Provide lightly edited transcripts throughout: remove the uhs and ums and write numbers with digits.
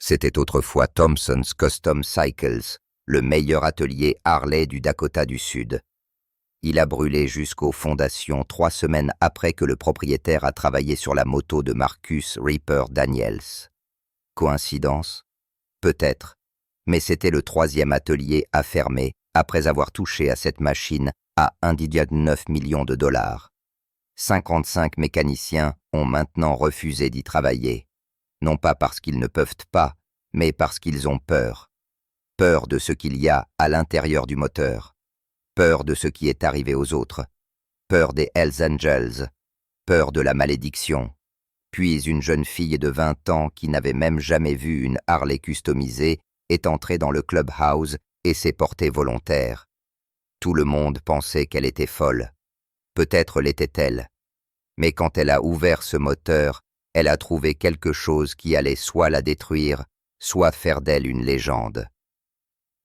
C'était autrefois Thompson's Custom Cycles, le meilleur atelier Harley du Dakota du Sud. Il a brûlé jusqu'aux fondations 3 semaines après que le propriétaire a travaillé sur la moto de Marcus Reaper Daniels. Coïncidence? Peut-être, mais c'était le 3e atelier à fermer après avoir touché à cette machine à 1,9 million de dollars. 55 mécaniciens ont maintenant refusé d'y travailler, non pas parce qu'ils ne peuvent pas, mais parce qu'ils ont peur. Peur de ce qu'il y a à l'intérieur du moteur, peur de ce qui est arrivé aux autres, peur des Hells Angels, peur de la malédiction. Puis une jeune fille de 20 ans qui n'avait même jamais vu une Harley customisée est entrée dans le clubhouse et s'est portée volontaire. Tout le monde pensait qu'elle était folle. Peut-être l'était-elle. Mais quand elle a ouvert ce moteur, elle a trouvé quelque chose qui allait soit la détruire, soit faire d'elle une légende.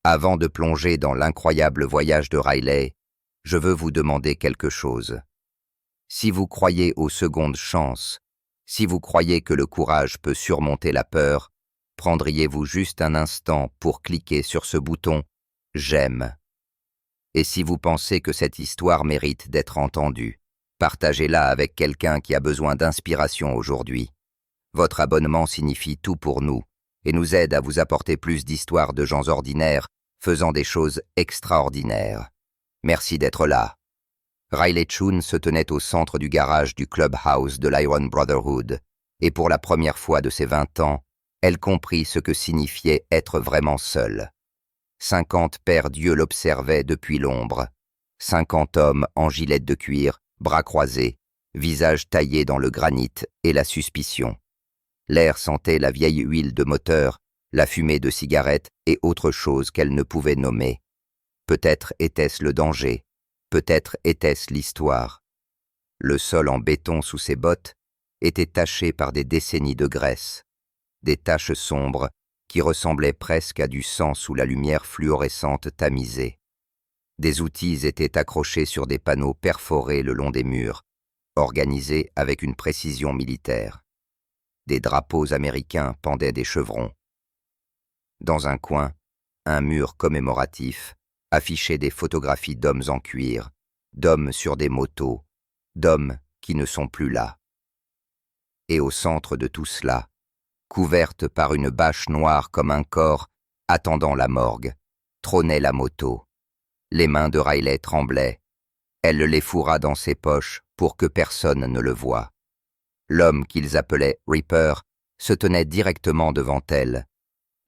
Avant de plonger dans l'incroyable voyage de Riley, je veux vous demander quelque chose. Si vous croyez aux secondes chances, si vous croyez que le courage peut surmonter la peur, prendriez-vous juste un instant pour cliquer sur ce bouton « J'aime ». Et si vous pensez que cette histoire mérite d'être entendue, partagez-la avec quelqu'un qui a besoin d'inspiration aujourd'hui. Votre abonnement signifie tout pour nous et nous aide à vous apporter plus d'histoires de gens ordinaires faisant des choses extraordinaires. Merci d'être là. Riley Chun se tenait au centre du garage du clubhouse de l'Iron Brotherhood, et pour la première fois de ses 20 ans, elle comprit ce que signifiait être vraiment seule. 50 pères dieux l'observaient depuis l'ombre. 50 hommes en gilets de cuir, bras croisés, visages taillés dans le granit et la suspicion. L'air sentait la vieille huile de moteur, la fumée de cigarettes et autre chose qu'elle ne pouvait nommer. Peut-être était-ce le danger, peut-être était-ce l'histoire. Le sol en béton sous ses bottes était taché par des décennies de graisse, des taches sombres qui ressemblaient presque à du sang sous la lumière fluorescente tamisée. Des outils étaient accrochés sur des panneaux perforés le long des murs, organisés avec une précision militaire. Des drapeaux américains pendaient des chevrons. Dans un coin, un mur commémoratif affichait des photographies d'hommes en cuir, d'hommes sur des motos, d'hommes qui ne sont plus là. Et au centre de tout cela, couverte par une bâche noire comme un corps attendant la morgue, trônait la moto. Les mains de Riley tremblaient. Elle les fourra dans ses poches pour que personne ne le voie. L'homme qu'ils appelaient Reaper se tenait directement devant elle,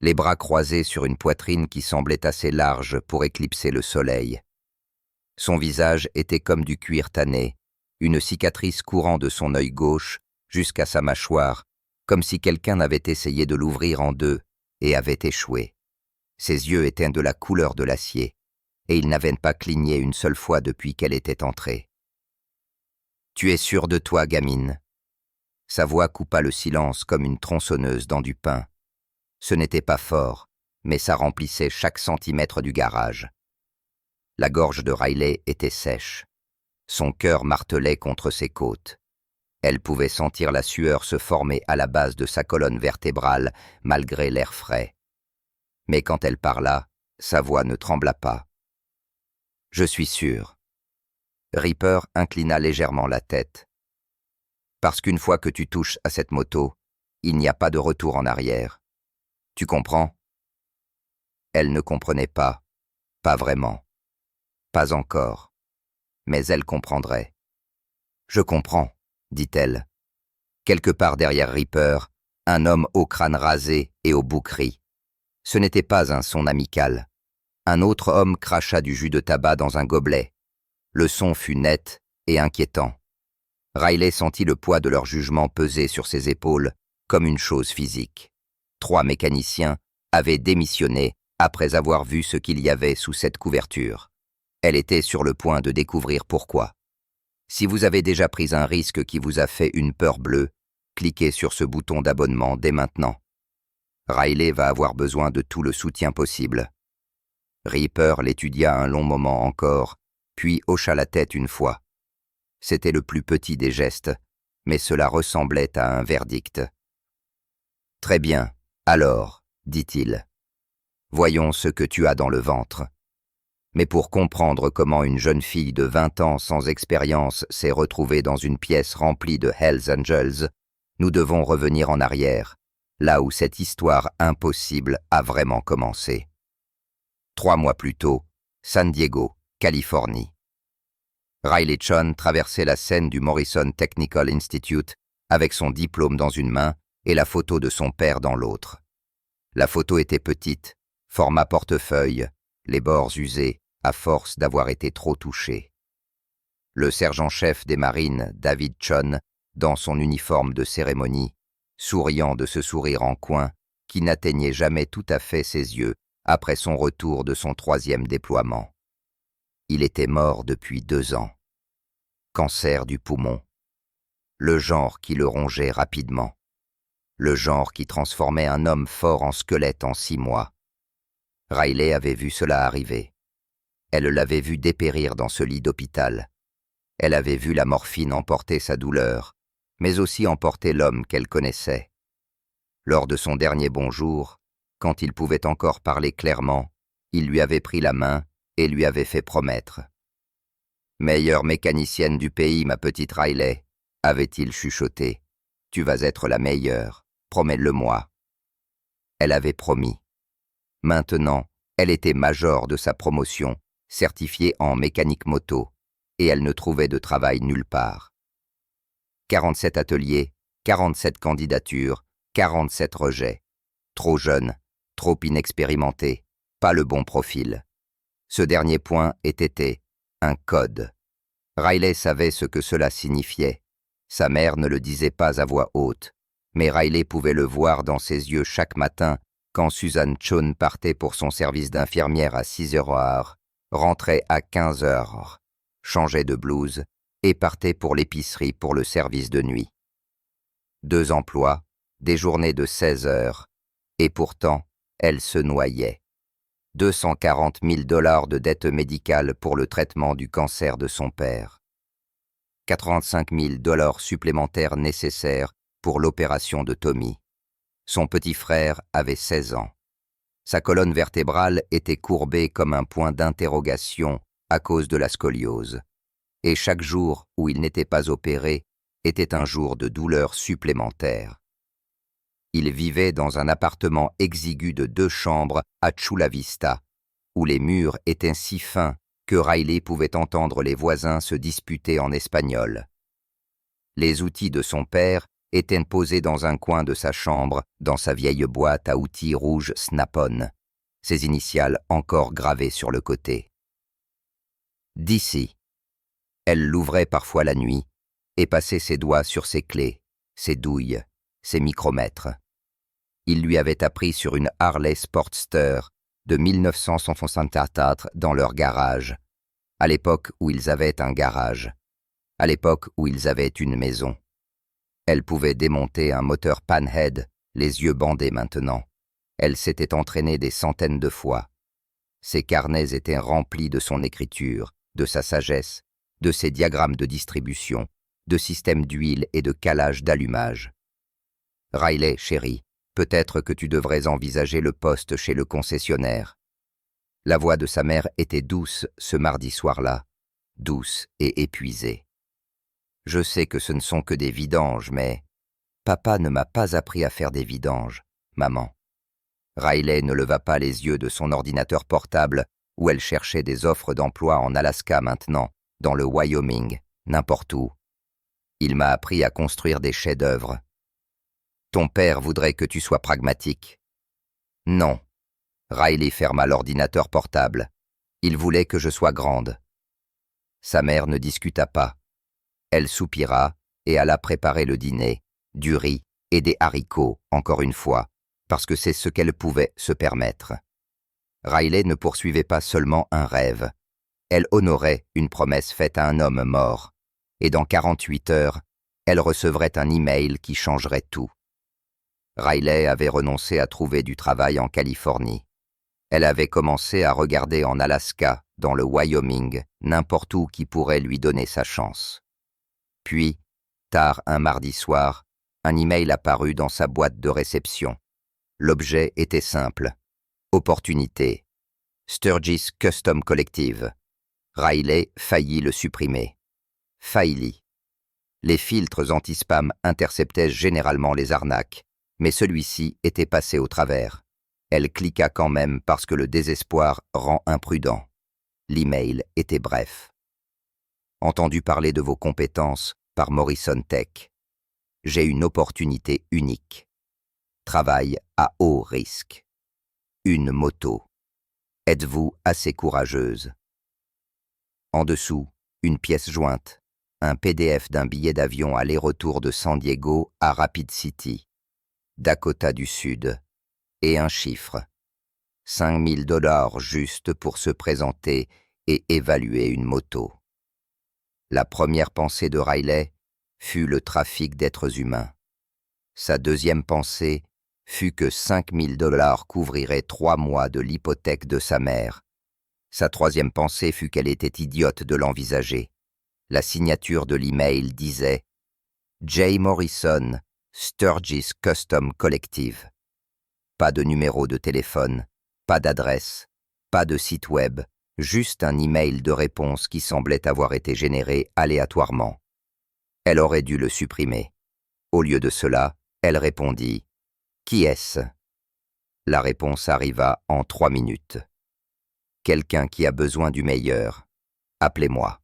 les bras croisés sur une poitrine qui semblait assez large pour éclipser le soleil. Son visage était comme du cuir tanné, une cicatrice courant de son œil gauche jusqu'à sa mâchoire, comme si quelqu'un avait essayé de l'ouvrir en deux et avait échoué. Ses yeux étaient de la couleur de l'acier, et ils n'avaient pas cligné une seule fois depuis qu'elle était entrée. « Tu es sûre de toi, gamine ?» Sa voix coupa le silence comme une tronçonneuse dans du pain. Ce n'était pas fort, mais ça remplissait chaque centimètre du garage. La gorge de Riley était sèche. Son cœur martelait contre ses côtes. Elle pouvait sentir la sueur se former à la base de sa colonne vertébrale malgré l'air frais. Mais quand elle parla, sa voix ne trembla pas. « Je suis sûr. » Reaper inclina légèrement la tête. « Parce qu'une fois que tu touches à cette moto, il n'y a pas de retour en arrière. Tu comprends ?» Elle ne comprenait pas vraiment, pas encore, mais elle comprendrait. « Je comprends, » dit-elle. Quelque part derrière Reaper, un homme au crâne rasé et au bouc ris. Ce n'était pas un son amical. Un autre homme cracha du jus de tabac dans un gobelet. Le son fut net et inquiétant. Riley sentit le poids de leur jugement peser sur ses épaules comme une chose physique. 3 mécaniciens avaient démissionné après avoir vu ce qu'il y avait sous cette couverture. Elle était sur le point de découvrir pourquoi. Si vous avez déjà pris un risque qui vous a fait une peur bleue, cliquez sur ce bouton d'abonnement dès maintenant. Riley va avoir besoin de tout le soutien possible. Reaper l'étudia un long moment encore, puis hocha la tête une fois. C'était le plus petit des gestes, mais cela ressemblait à un verdict. « Très bien, alors, dit-il. Voyons ce que tu as dans le ventre. Mais pour comprendre comment une jeune fille de 20 ans sans expérience s'est retrouvée dans une pièce remplie de Hells Angels, nous devons revenir en arrière, là où cette histoire impossible a vraiment commencé. 3 mois plus tôt, San Diego, Californie. Riley Chon traversait la scène du Morrison Technical Institute avec son diplôme dans une main et la photo de son père dans l'autre. La photo était petite, format portefeuille, les bords usés à force d'avoir été trop touchés. Le sergent-chef des marines, David Chon, dans son uniforme de cérémonie, souriant de ce sourire en coin qui n'atteignait jamais tout à fait ses yeux après son retour de son 3e déploiement. Il était mort depuis 2 ans. Cancer du poumon. Le genre qui le rongeait rapidement. Le genre qui transformait un homme fort en squelette en 6 mois. Riley avait vu cela arriver. Elle l'avait vu dépérir dans ce lit d'hôpital. Elle avait vu la morphine emporter sa douleur, mais aussi emporter l'homme qu'elle connaissait. Lors de son dernier bonjour, quand il pouvait encore parler clairement, il lui avait pris la main et lui avait fait promettre. « Meilleure mécanicienne du pays, ma petite Riley, » avait-il chuchoté. « Tu vas être la meilleure, promets-le-moi. » Elle avait promis. Maintenant, elle était major de sa promotion, certifiée en mécanique moto, et elle ne trouvait de travail nulle part. 47 ateliers, 47 candidatures, 47 rejets. Trop jeune, trop inexpérimenté, pas le bon profil. Ce dernier point était un code. Riley savait ce que cela signifiait. Sa mère ne le disait pas à voix haute, mais Riley pouvait le voir dans ses yeux chaque matin quand Susan Chon partait pour son service d'infirmière à 6h, rentrait à 15h, changeait de blouse et partait pour l'épicerie pour le service de nuit. 2 emplois, des journées de 16 heures, et pourtant, elle se noyait. 240 000 $ de dettes médicales pour le traitement du cancer de son père. 85 000 $ supplémentaires nécessaires pour l'opération de Tommy. Son petit frère avait 16 ans. Sa colonne vertébrale était courbée comme un point d'interrogation à cause de la scoliose. Et chaque jour où il n'était pas opéré était un jour de douleur supplémentaire. Il vivait dans un appartement exigu de 2 chambres à Chula Vista, où les murs étaient si fins que Riley pouvait entendre les voisins se disputer en espagnol. Les outils de son père étaient posés dans un coin de sa chambre, dans sa vieille boîte à outils rouge Snap-on, ses initiales encore gravées sur le côté. D'ici. Elle l'ouvrait parfois la nuit et passait ses doigts sur ses clés, ses douilles, ses micromètres. Il lui avait appris sur une Harley Sportster de 1964 dans leur garage, à l'époque où ils avaient un garage, à l'époque où ils avaient une maison. Elle pouvait démonter un moteur Panhead, les yeux bandés maintenant. Elle s'était entraînée des centaines de fois. Ses carnets étaient remplis de son écriture, de sa sagesse, de ses diagrammes de distribution, de systèmes d'huile et de calage d'allumage. Riley, chérie, peut-être que tu devrais envisager le poste chez le concessionnaire. La voix de sa mère était douce ce mardi soir-là, douce et épuisée. Je sais que ce ne sont que des vidanges, mais papa ne m'a pas appris à faire des vidanges, maman. Riley ne leva pas les yeux de son ordinateur portable où elle cherchait des offres d'emploi en Alaska maintenant, dans le Wyoming, n'importe où. Il m'a appris à construire des chefs-d'œuvre. Ton père voudrait que tu sois pragmatique. Non. Riley ferma l'ordinateur portable. Il voulait que je sois grande. Sa mère ne discuta pas. Elle soupira et alla préparer le dîner, du riz et des haricots, encore une fois, parce que c'est ce qu'elle pouvait se permettre. Riley ne poursuivait pas seulement un rêve. Elle honorait une promesse faite à un homme mort, et dans 48 heures, elle recevrait un email qui changerait tout. Riley avait renoncé à trouver du travail en Californie. Elle avait commencé à regarder en Alaska, dans le Wyoming, n'importe où qui pourrait lui donner sa chance. Puis, tard un mardi soir, un email apparut dans sa boîte de réception. L'objet était simple. Opportunité. Sturgis Custom Collective. Riley faillit le supprimer. Failli. Les filtres anti-spam interceptaient généralement les arnaques, mais celui-ci était passé au travers. Elle cliqua quand même parce que le désespoir rend imprudent. L'email était bref. Entendu parler de vos compétences par Morrison Tech. J'ai une opportunité unique. Travail à haut risque. Une moto. Êtes-vous assez courageuse? En dessous, une pièce jointe, un PDF d'un billet d'avion aller-retour de San Diego à Rapid City, Dakota du Sud, et un chiffre. 5 000 $ juste pour se présenter et évaluer une moto. La première pensée de Riley fut le trafic d'êtres humains. Sa deuxième pensée fut que 5 000 $ couvriraient 3 mois de l'hypothèque de sa mère. Sa troisième pensée fut qu'elle était idiote de l'envisager. La signature de l'email disait « J. Morrison, Sturgis Custom Collective ». Pas de numéro de téléphone, pas d'adresse, pas de site web, juste un email de réponse qui semblait avoir été généré aléatoirement. Elle aurait dû le supprimer. Au lieu de cela, elle répondit « Qui est-ce » La réponse arriva en 3 minutes. « Quelqu'un qui a besoin du meilleur. Appelez-moi. »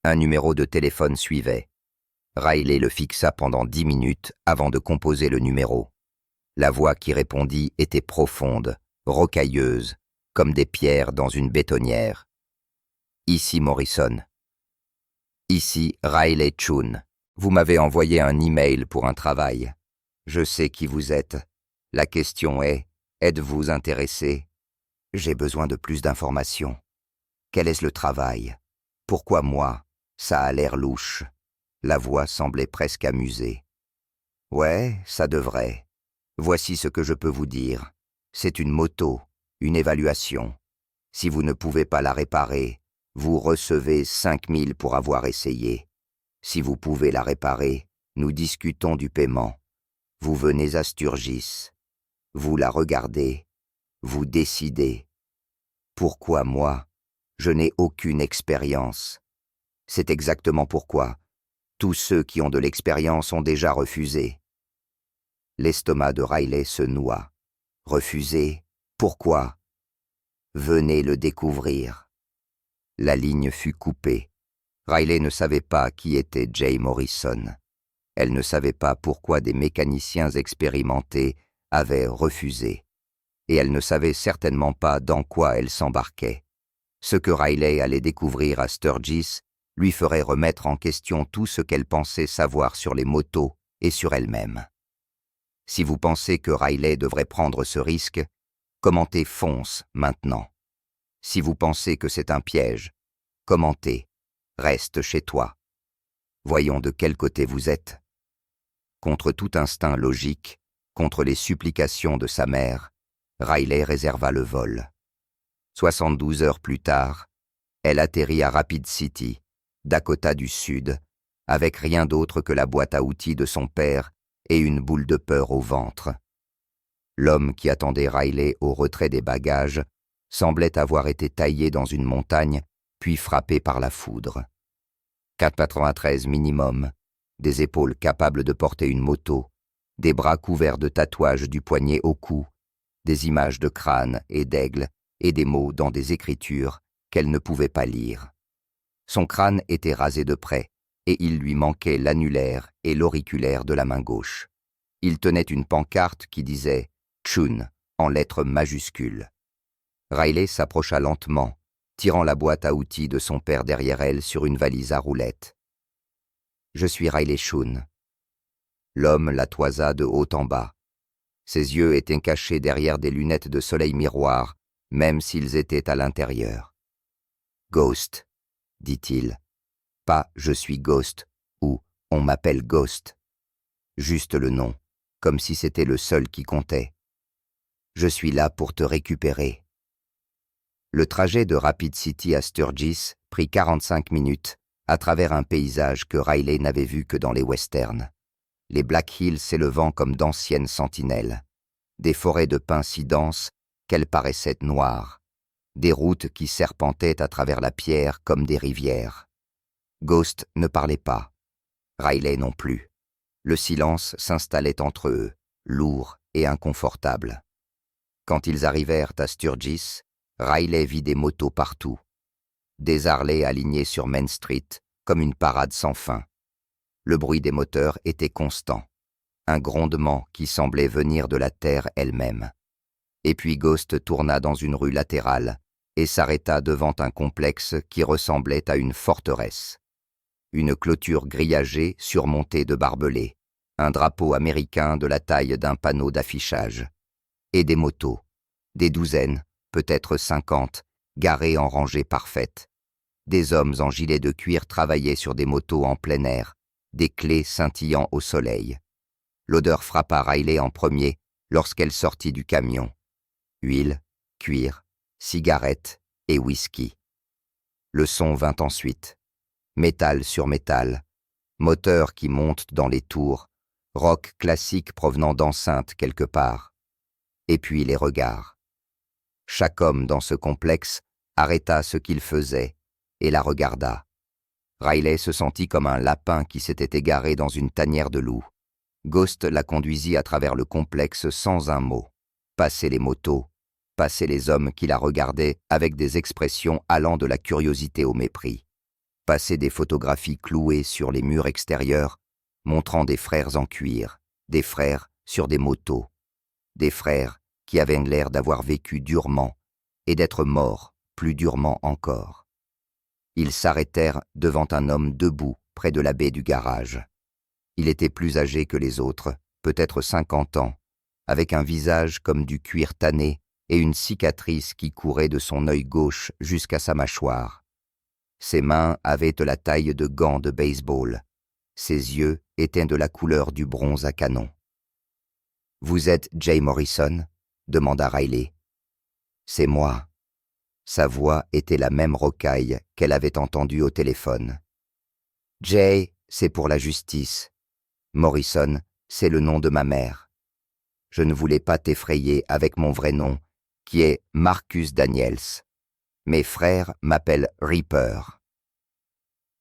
Un numéro de téléphone suivait. Riley le fixa pendant 10 minutes avant de composer le numéro. La voix qui répondit était profonde, rocailleuse, comme des pierres dans une bétonnière. « Ici Morrison. »« Ici Riley Chun. Vous m'avez envoyé un email pour un travail. Je sais qui vous êtes. La question est, êtes-vous intéressé? J'ai besoin de plus d'informations. Quel est le travail? Pourquoi moi? Ça a l'air louche. » La voix semblait presque amusée. « Ouais, ça devrait. Voici ce que je peux vous dire. C'est une moto, une évaluation. Si vous ne pouvez pas la réparer, vous recevez 5 000 pour avoir essayé. Si vous pouvez la réparer, nous discutons du paiement. Vous venez à Sturgis. Vous la regardez. Vous décidez. Pourquoi moi? Je n'ai aucune expérience. C'est exactement pourquoi. Tous ceux qui ont de l'expérience ont déjà refusé. » L'estomac de Riley se noua. Refusé? Pourquoi? Venez le découvrir. La ligne fut coupée. Riley ne savait pas qui était J. Morrison. Elle ne savait pas pourquoi des mécaniciens expérimentés avaient refusé. Et elle ne savait certainement pas dans quoi elle s'embarquait. Ce que Riley allait découvrir à Sturgis lui ferait remettre en question tout ce qu'elle pensait savoir sur les motos et sur elle-même. Si vous pensez que Riley devrait prendre ce risque, commentez fonce maintenant. Si vous pensez que c'est un piège, commentez reste chez toi. Voyons de quel côté vous êtes. Contre tout instinct logique, contre les supplications de sa mère, Riley réserva le vol. 72 heures plus tard, elle atterrit à Rapid City, Dakota du Sud, avec rien d'autre que la boîte à outils de son père et une boule de peur au ventre. L'homme qui attendait Riley au retrait des bagages semblait avoir été taillé dans une montagne, puis frappé par la foudre. 4,93 minimum, des épaules capables de porter une moto, des bras couverts de tatouages du poignet au cou, des images de crâne et d'aigle et des mots dans des écritures qu'elle ne pouvait pas lire. Son crâne était rasé de près, et il lui manquait l'annulaire et l'auriculaire de la main gauche. Il tenait une pancarte qui disait « Chun » en lettres majuscules. Riley s'approcha lentement, tirant la boîte à outils de son père derrière elle sur une valise à roulettes. « Je suis Riley Chun. » L'homme la toisa de haut en bas. Ses yeux étaient cachés derrière des lunettes de soleil miroir, même s'ils étaient à l'intérieur. « Ghost », dit-il. Pas « je suis Ghost » ou « on m'appelle Ghost ». Juste le nom, comme si c'était le seul qui comptait. « Je suis là pour te récupérer. » Le trajet de Rapid City à Sturgis prit 45 minutes à travers un paysage que Riley n'avait vu que dans les westerns. Les Black Hills s'élevant comme d'anciennes sentinelles. des forêts de pins si denses qu'elles paraissaient noires, des routes qui serpentaient à travers la pierre comme des rivières. Ghost ne parlait pas, Riley non plus. Le silence s'installait entre eux, lourd et inconfortable. Quand ils arrivèrent à Sturgis, Riley vit des motos partout, des Harley alignés sur Main Street comme une parade sans fin. Le bruit des moteurs était constant, un grondement qui semblait venir de la terre elle-même. Et puis Ghost tourna dans une rue latérale et s'arrêta devant un complexe qui ressemblait à une forteresse. Une clôture grillagée surmontée de barbelés, un drapeau américain de la taille d'un panneau d'affichage, et des motos, des douzaines, peut-être 50, garées en rangée parfaite. Des hommes en gilet de cuir travaillaient sur des motos en plein air, des clés scintillant au soleil. L'odeur frappa Riley en premier lorsqu'elle sortit du camion. Huile, cuir, cigarettes et whisky. Le son vint ensuite. Métal sur métal, moteur qui monte dans les tours, rock classique provenant d'enceintes quelque part. Et puis les regards. Chaque homme dans ce complexe arrêta ce qu'il faisait et la regarda. Riley se sentit comme un lapin qui s'était égaré dans une tanière de loup. Ghost la conduisit à travers le complexe sans un mot. Passer les motos, passer les hommes qui la regardaient avec des expressions allant de la curiosité au mépris. Passer des photographies clouées sur les murs extérieurs, montrant des frères en cuir, des frères sur des motos, des frères qui avaient l'air d'avoir vécu durement et d'être morts plus durement encore. Ils s'arrêtèrent devant un homme debout près de la baie du garage. Il était plus âgé que les autres, peut-être 50 ans, avec un visage comme du cuir tanné et une cicatrice qui courait de son œil gauche jusqu'à sa mâchoire. Ses mains avaient la taille de gants de baseball. Ses yeux étaient de la couleur du bronze à canon. « Vous êtes Jay Morrison ?» demanda Riley. « C'est moi. » Sa voix était la même rocaille qu'elle avait entendue au téléphone. « Jay, c'est pour la justice. Morrison, c'est le nom de ma mère. Je ne voulais pas t'effrayer avec mon vrai nom, qui est Marcus Daniels. Mes frères m'appellent Reaper. »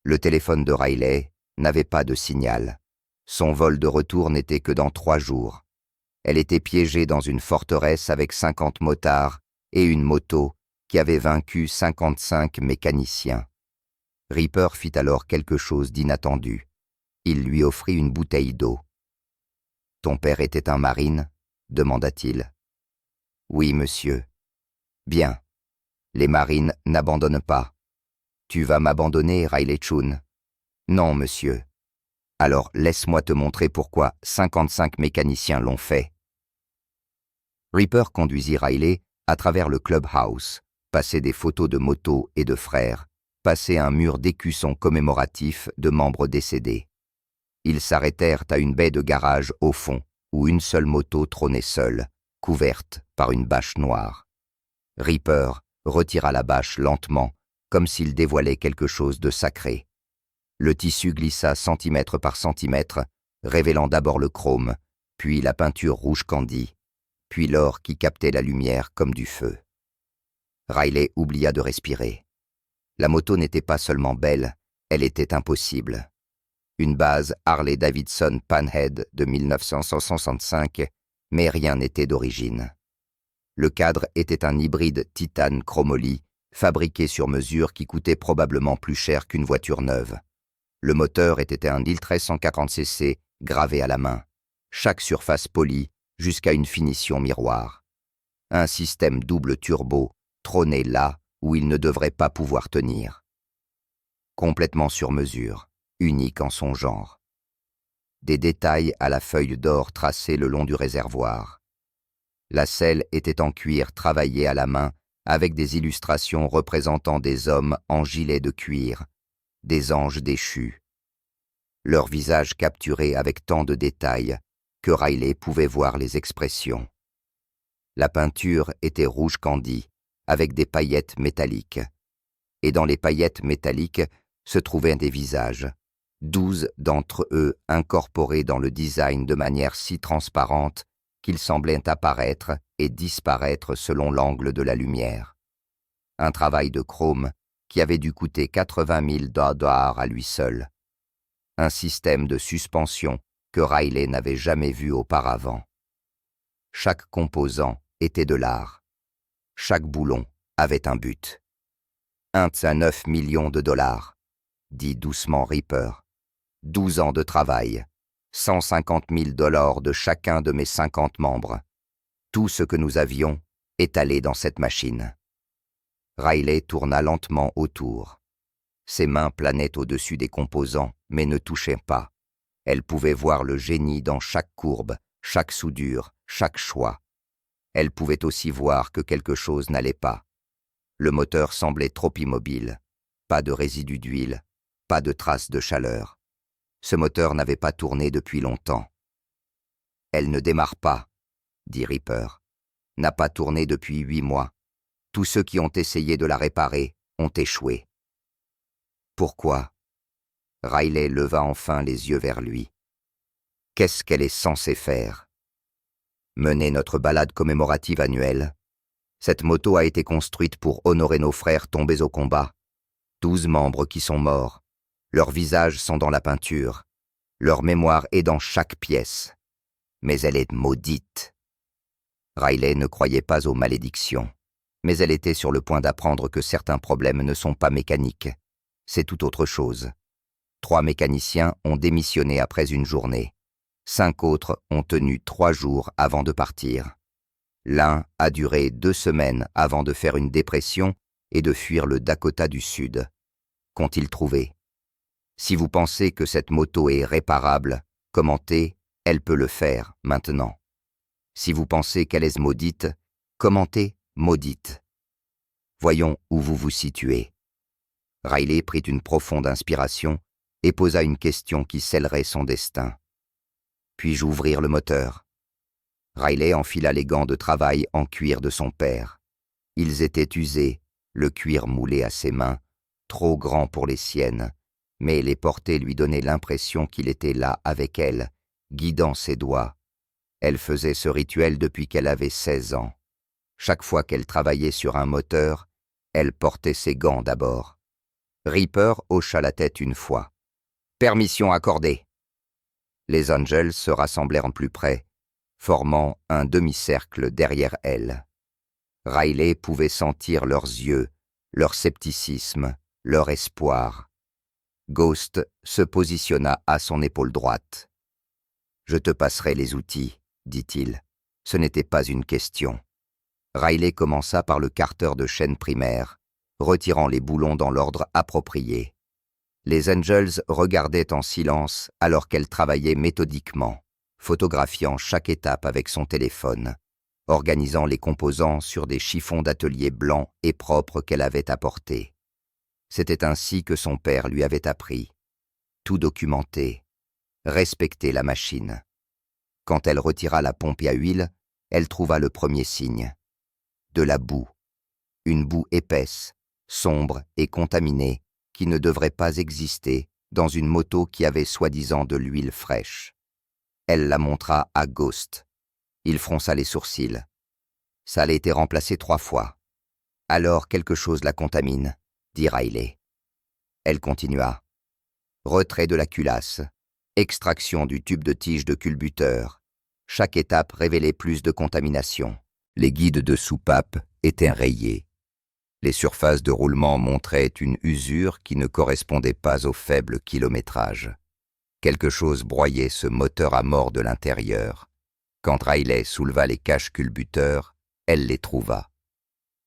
Le téléphone de Riley n'avait pas de signal. Son vol de retour n'était que dans 3 jours. Elle était piégée dans une forteresse avec 50 motards et une moto qui avait vaincu 55 mécaniciens. Reaper fit alors quelque chose d'inattendu. Il lui offrit une bouteille d'eau. « Ton père était un marine ?» demanda-t-il. « Oui, monsieur. »« Bien. Les marines n'abandonnent pas. Tu vas m'abandonner, Riley Chun ?»« Non, monsieur. »« Alors laisse-moi te montrer pourquoi 55 mécaniciens l'ont fait. » Reaper conduisit Riley à travers le clubhouse, passer des photos de motos et de frères, passer un mur d'écussons commémoratifs de membres décédés. Ils s'arrêtèrent à une baie de garage au fond, où une seule moto trônait seule, couverte par une bâche noire. Reaper retira la bâche lentement, comme s'il dévoilait quelque chose de sacré. Le tissu glissa centimètre par centimètre, révélant d'abord le chrome, puis la peinture rouge candi, puis l'or qui captait la lumière comme du feu. Riley oublia de respirer. La moto n'était pas seulement belle, elle était impossible. Une base Harley-Davidson Panhead de 1965, mais rien n'était d'origine. Le cadre était un hybride titane chromoly, fabriqué sur mesure qui coûtait probablement plus cher qu'une voiture neuve. Le moteur était un 1340cc gravé à la main, chaque surface polie jusqu'à une finition miroir. Un système double turbo trônait là où il ne devrait pas pouvoir tenir. Complètement sur mesure, unique en son genre. Des détails à la feuille d'or tracés le long du réservoir. La selle était en cuir travaillé à la main avec des illustrations représentant des hommes en gilet de cuir, des anges déchus. Leurs visages capturés avec tant de détails que Riley pouvait voir les expressions. La peinture était rouge candi, avec des paillettes métalliques. Et dans les paillettes métalliques se trouvaient des visages, 12 d'entre eux incorporés dans le design de manière si transparente qu'ils semblaient apparaître et disparaître selon l'angle de la lumière. Un travail de chrome qui avait dû coûter 80 000 dollars à lui seul. Un système de suspension que Riley n'avait jamais vu auparavant. Chaque composant était de l'art. Chaque boulon avait un but. 9 millions de dollars, dit doucement Reaper. 12 ans de travail, 150 000 dollars de chacun de mes 50 membres. Tout ce que nous avions étalé dans cette machine. Riley tourna lentement autour. Ses mains planaient au-dessus des composants, mais ne touchaient pas. Elle pouvait voir le génie dans chaque courbe, chaque soudure, chaque choix. Elle pouvait aussi voir que quelque chose n'allait pas. Le moteur semblait trop immobile. Pas de résidus d'huile, pas de traces de chaleur. Ce moteur n'avait pas tourné depuis longtemps. « Elle ne démarre pas », dit Reaper. « N'a pas tourné depuis 8 mois. Tous ceux qui ont essayé de la réparer ont échoué. » Pourquoi ? Riley leva enfin les yeux vers lui. Qu'est-ce qu'elle est censée faire ? Mener notre balade commémorative annuelle. Cette moto a été construite pour honorer nos frères tombés au combat. 12 membres qui sont morts. Leurs visages sont dans la peinture. Leur mémoire est dans chaque pièce. Mais elle est maudite. Riley ne croyait pas aux malédictions. Mais elle était sur le point d'apprendre que certains problèmes ne sont pas mécaniques. C'est tout autre chose. 3 mécaniciens ont démissionné après une journée. 5 autres ont tenu 3 jours avant de partir. L'un a duré 2 semaines avant de faire une dépression et de fuir le Dakota du Sud. Qu'ont-ils trouvé ? Si vous pensez que cette moto est réparable, commentez, elle peut le faire maintenant. Si vous pensez qu'elle est maudite, commentez, maudite. Voyons où vous vous situez. Riley prit une profonde inspiration et posa une question qui scellerait son destin. Puis-je ouvrir le moteur ? Riley enfila les gants de travail en cuir de son père. Ils étaient usés, le cuir moulé à ses mains, trop grand pour les siennes, mais les porter lui donnait l'impression qu'il était là avec elle, guidant ses doigts. Elle faisait ce rituel depuis qu'elle avait 16 ans. Chaque fois qu'elle travaillait sur un moteur, elle portait ses gants d'abord. Reaper hocha la tête une fois. « Permission accordée !» Les Angels se rassemblèrent plus près, formant un demi-cercle derrière elle. Riley pouvait sentir leurs yeux, leur scepticisme, leur espoir. Ghost se positionna à son épaule droite. « Je te passerai les outils, » dit-il. Ce n'était pas une question. Riley commença par le carter de chaîne primaire, retirant les boulons dans l'ordre approprié. Les Angels regardaient en silence alors qu'elle travaillait méthodiquement, photographiant chaque étape avec son téléphone, organisant les composants sur des chiffons d'atelier blancs et propres qu'elle avait apportés. C'était ainsi que son père lui avait appris. Tout documenter, respecter la machine. Quand elle retira la pompe à huile, elle trouva le premier signe. De la boue. Une boue épaisse, sombre et contaminée, qui ne devrait pas exister dans une moto qui avait soi-disant de l'huile fraîche. Elle la montra à Ghost. Il fronça les sourcils. Ça a été remplacé 3 fois. Alors quelque chose la contamine, dit Riley. Elle continua. Retrait de la culasse, extraction du tube de tige de culbuteur. Chaque étape révélait plus de contamination. Les guides de soupape étaient rayés. Les surfaces de roulement montraient une usure qui ne correspondait pas au faible kilométrage. Quelque chose broyait ce moteur à mort de l'intérieur. Quand Riley souleva les caches culbuteurs, elle les trouva.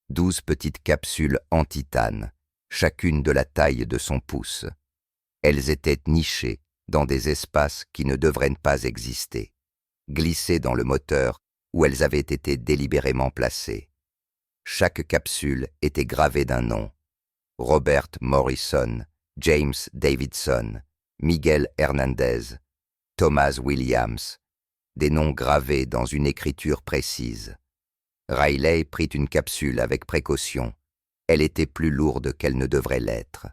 12 petites capsules en titane, chacune de la taille de son pouce. Elles étaient nichées dans des espaces qui ne devraient pas exister, glissées dans le moteur où elles avaient été délibérément placées. Chaque capsule était gravée d'un nom. Robert Morrison, James Davidson, Miguel Hernandez, Thomas Williams, des noms gravés dans une écriture précise. Riley prit une capsule avec précaution. Elle était plus lourde qu'elle ne devrait l'être.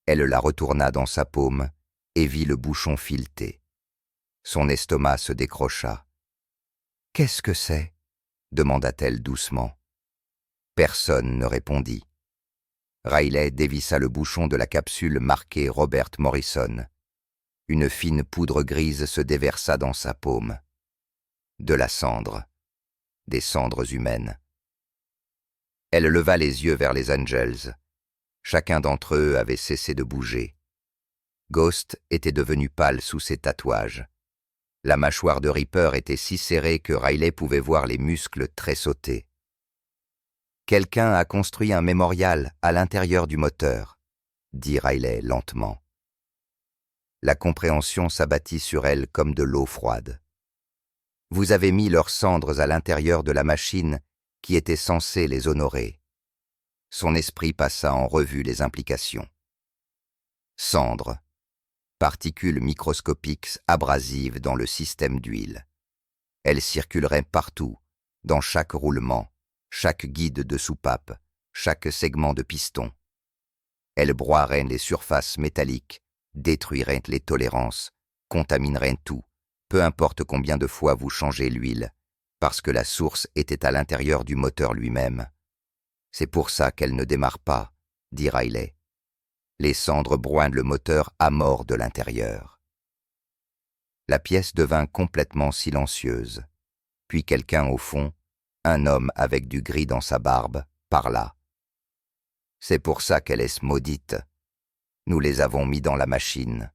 Elle la retourna dans sa paume et vit le bouchon fileté. Son estomac se décrocha. « Qu'est-ce que c'est » demanda-t-elle doucement. Personne ne répondit. Riley dévissa le bouchon de la capsule marquée Robert Morrison. Une fine poudre grise se déversa dans sa paume. De la cendre. Des cendres humaines. Elle leva les yeux vers les Angels. Chacun d'entre eux avait cessé de bouger. Ghost était devenu pâle sous ses tatouages. La mâchoire de Reaper était si serrée que Riley pouvait voir les muscles tressauter. Quelqu'un a construit un mémorial à l'intérieur du moteur, dit Riley lentement. La compréhension s'abattit sur elle comme de l'eau froide. Vous avez mis leurs cendres à l'intérieur de la machine qui était censée les honorer. Son esprit passa en revue les implications. Cendres, particules microscopiques abrasives dans le système d'huile. Elles circuleraient partout, dans chaque roulement, chaque guide de soupape, chaque segment de piston. Elles broieraient les surfaces métalliques, détruiraient les tolérances, contamineraient tout, peu importe combien de fois vous changez l'huile, parce que la source était à l'intérieur du moteur lui-même. C'est pour ça qu'elle ne démarre pas, dit Riley. Les cendres broient le moteur à mort de l'intérieur. La pièce devint complètement silencieuse. Puis quelqu'un au fond, un homme avec du gris dans sa barbe, parla. C'est pour ça qu'elle est maudite. Nous les avons mis dans la machine.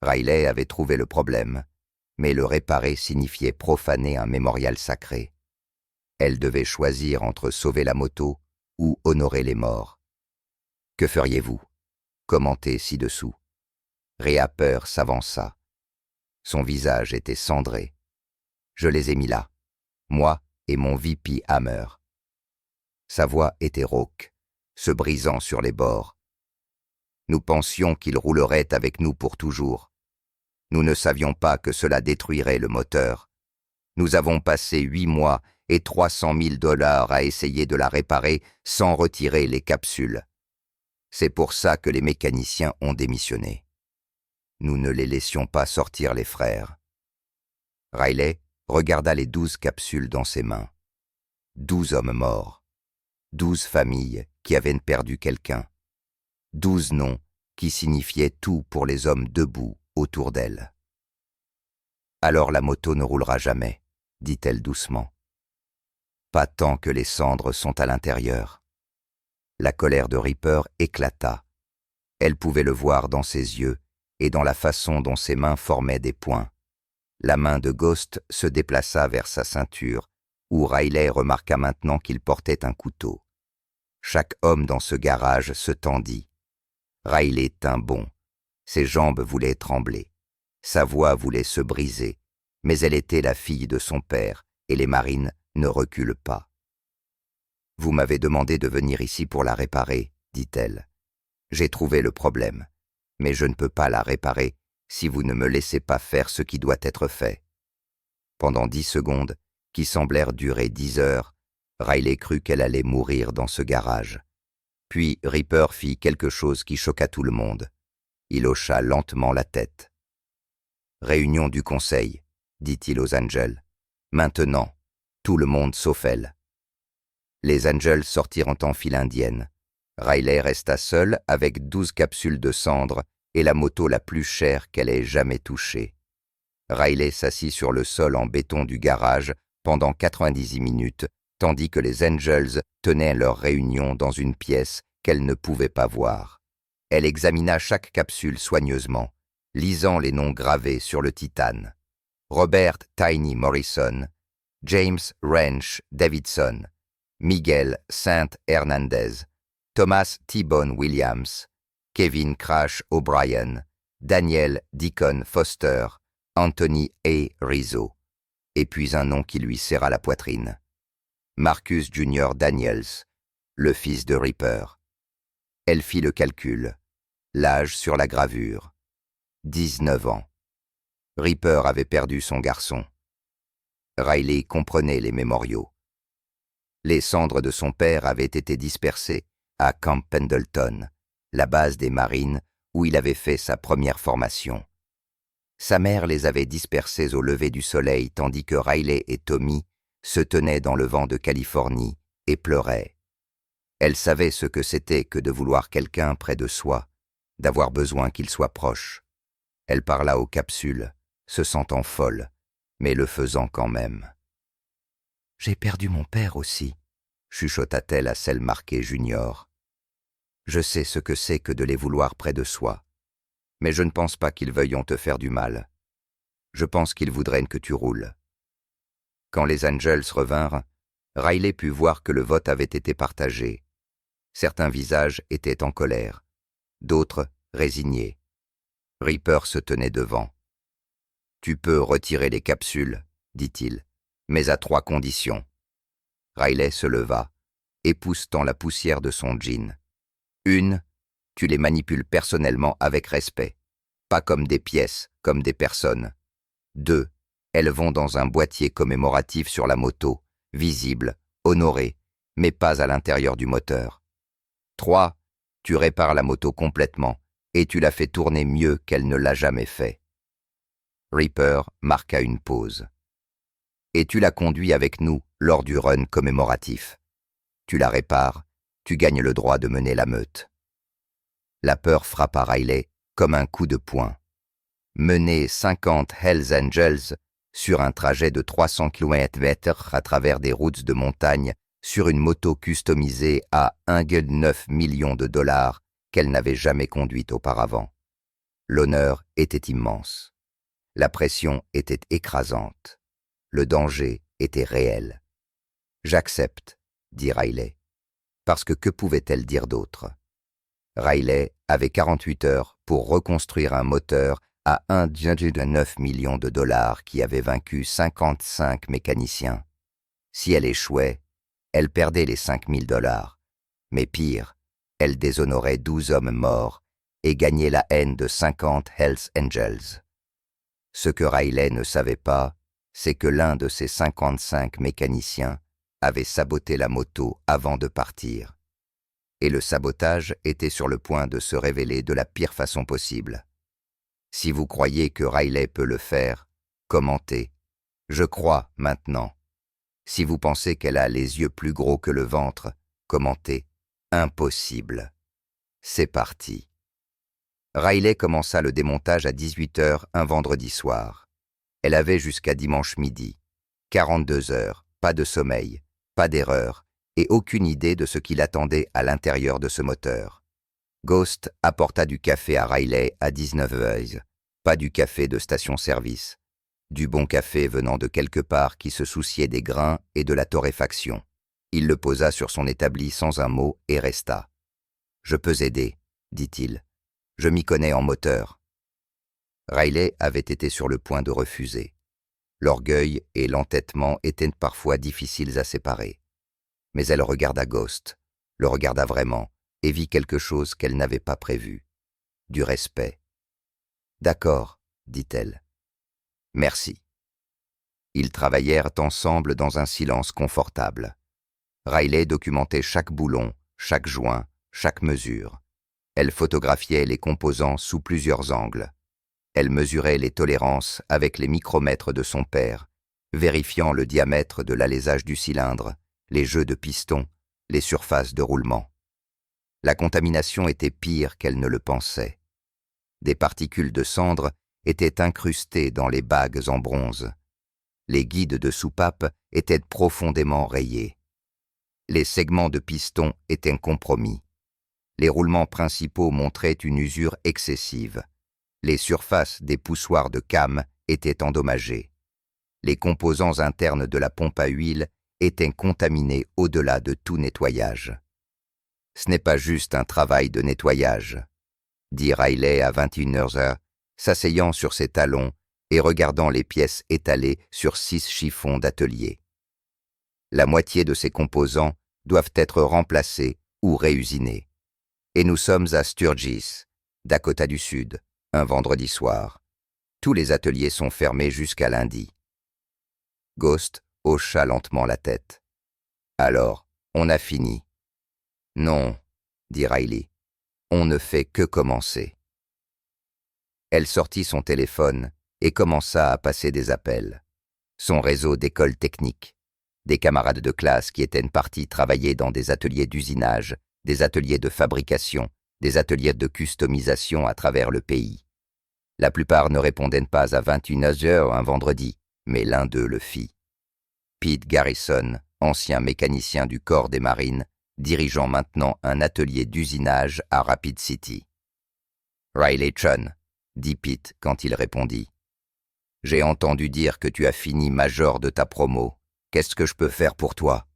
Riley avait trouvé le problème, mais le réparer signifiait profaner un mémorial sacré. Elle devait choisir entre sauver la moto ou honorer les morts. Que feriez-vous ? Commenté ci-dessous. Reaper s'avança. Son visage était cendré. Je les ai mis là, moi et mon VP Hammer. Sa voix était rauque, se brisant sur les bords. Nous pensions qu'il roulerait avec nous pour toujours. Nous ne savions pas que cela détruirait le moteur. Nous avons passé 8 mois et 300 000 $ à essayer de la réparer sans retirer les capsules. C'est pour ça que les mécaniciens ont démissionné. Nous ne les laissions pas sortir les frères. Riley regarda les 12 capsules dans ses mains. 12 hommes morts. 12 familles qui avaient perdu quelqu'un. 12 noms qui signifiaient tout pour les hommes debout autour d'elle. Alors la moto ne roulera jamais, dit-elle doucement. Pas tant que les cendres sont à l'intérieur. La colère de Reaper éclata. Elle pouvait le voir dans ses yeux et dans la façon dont ses mains formaient des poings. La main de Ghost se déplaça vers sa ceinture, où Riley remarqua maintenant qu'il portait un couteau. Chaque homme dans ce garage se tendit. Riley tint bon. Ses jambes voulaient trembler. Sa voix voulait se briser, mais elle était la fille de son père, et les marines ne reculent pas. « Vous m'avez demandé de venir ici pour la réparer, dit-elle. J'ai trouvé le problème, mais je ne peux pas la réparer si vous ne me laissez pas faire ce qui doit être fait. » Pendant 10 secondes, qui semblèrent durer 10 heures, Riley crut qu'elle allait mourir dans ce garage. Puis Reaper fit quelque chose qui choqua tout le monde. Il hocha lentement la tête. « Réunion du conseil, dit-il aux Angels. Maintenant, tout le monde sauf elle. » Les Angels sortirent en file indienne. Riley resta seule avec 12 capsules de cendres et la moto la plus chère qu'elle ait jamais touchée. Riley s'assit sur le sol en béton du garage pendant 90 minutes, tandis que les Angels tenaient leur réunion dans une pièce qu'elle ne pouvait pas voir. Elle examina chaque capsule soigneusement, lisant les noms gravés sur le titane. Robert Tiny Morrison, James Wrench Davidson, Miguel Saint Hernandez, Thomas T-Bone Williams, Kevin Crash O'Brien, Daniel Deacon Foster, Anthony A. Rizzo, et puis un nom qui lui serra la poitrine. Marcus Jr. Daniels, le fils de Reaper. Elle fit le calcul, l'âge sur la gravure. 19 ans. Reaper avait perdu son garçon. Riley comprenait les mémoriaux. Les cendres de son père avaient été dispersées à Camp Pendleton, la base des marines où il avait fait sa première formation. Sa mère les avait dispersés au lever du soleil tandis que Riley et Tommy se tenaient dans le vent de Californie et pleuraient. Elle savait ce que c'était que de vouloir quelqu'un près de soi, d'avoir besoin qu'il soit proche. Elle parla aux capsules, se sentant folle, mais le faisant quand même. « J'ai perdu mon père aussi », chuchota-t-elle à celle marquée Junior. « Je sais ce que c'est que de les vouloir près de soi, mais je ne pense pas qu'ils veuillent te faire du mal. Je pense qu'ils voudraient que tu roules. » Quand les Angels revinrent, Riley put voir que le vote avait été partagé. Certains visages étaient en colère, d'autres résignés. Reaper se tenait devant. « Tu peux retirer les capsules, dit-il, mais à 3 conditions. » Riley se leva, époussetant la poussière de son jean. « 1, tu les manipules personnellement avec respect, pas comme des pièces, comme des personnes. 2, elles vont dans un boîtier commémoratif sur la moto, visible, honoré, mais pas à l'intérieur du moteur. 3, tu répares la moto complètement et tu la fais tourner mieux qu'elle ne l'a jamais fait. » Reaper marqua une pause. « Et tu la conduis avec nous lors du run commémoratif. Tu la répares, tu gagnes le droit de mener la meute. » La peur frappa Riley comme un coup de poing. Mener 50 Hells Angels sur un trajet de 300 km à travers des routes de montagne sur une moto customisée à 1,9 million de dollars qu'elle n'avait jamais conduite auparavant. L'honneur était immense. La pression était écrasante. Le danger était réel. « J'accepte, » dit Riley. Parce que pouvait-elle dire d'autre? Riley avait 48 heures pour reconstruire un moteur à 1,9 million de dollars qui avait vaincu 55 mécaniciens. Si elle échouait, elle perdait les 5 000 $. Mais pire, elle déshonorait 12 hommes morts et gagnait la haine de 50 Hells Angels. Ce que Riley ne savait pas, c'est que l'un de ces 55 mécaniciens avait saboté la moto avant de partir. Et le sabotage était sur le point de se révéler de la pire façon possible. Si vous croyez que Riley peut le faire, commentez. Je crois maintenant. Si vous pensez qu'elle a les yeux plus gros que le ventre, commentez. Impossible. C'est parti. Riley commença le démontage à 18h un vendredi soir. Elle avait jusqu'à dimanche midi. 42 heures, pas de sommeil, pas d'erreur, et aucune idée de ce qui l'attendait à l'intérieur de ce moteur. Ghost apporta du café à Riley à 19h, pas du café de station-service, du bon café venant de quelque part qui se souciait des grains et de la torréfaction. Il le posa sur son établi sans un mot et resta. « Je peux aider, » dit-il. « Je m'y connais en moteur. » Riley avait été sur le point de refuser. L'orgueil et l'entêtement étaient parfois difficiles à séparer. Mais elle regarda Ghost, le regarda vraiment, et vit quelque chose qu'elle n'avait pas prévu. Du respect. « D'accord, » dit-elle. « Merci. » Ils travaillèrent ensemble dans un silence confortable. Riley documentait chaque boulon, chaque joint, chaque mesure. Elle photographiait les composants sous plusieurs angles. Elle mesurait les tolérances avec les micromètres de son père, vérifiant le diamètre de l'alésage du cylindre, les jeux de pistons, les surfaces de roulement. La contamination était pire qu'elle ne le pensait. Des particules de cendre étaient incrustées dans les bagues en bronze. Les guides de soupape étaient profondément rayés. Les segments de piston étaient compromis. Les roulements principaux montraient une usure excessive. Les surfaces des poussoirs de cam étaient endommagées. Les composants internes de la pompe à huile étaient contaminés au-delà de tout nettoyage. « Ce n'est pas juste un travail de nettoyage », dit Riley à 21h, s'asseyant sur ses talons et regardant les pièces étalées sur 6 chiffons d'atelier. La moitié de ces composants doivent être remplacés ou réusinés. Et nous sommes à Sturgis, Dakota du Sud, un vendredi soir. Tous les ateliers sont fermés jusqu'à lundi. Ghost hocha lentement la tête. « Alors, on a fini. »« Non, » dit Riley, « on ne fait que commencer. » Elle sortit son téléphone et commença à passer des appels. Son réseau d'écoles techniques, des camarades de classe qui étaient partis travailler dans des ateliers d'usinage, des ateliers de fabrication, des ateliers de customisation à travers le pays. La plupart ne répondaient pas à 21h un vendredi, mais l'un d'eux le fit. Pete Garrison, ancien mécanicien du corps des marines, dirigeant maintenant un atelier d'usinage à Rapid City. « Riley Chun », dit Pete quand il répondit. « J'ai entendu dire que tu as fini major de ta promo. Qu'est-ce que je peux faire pour toi ?»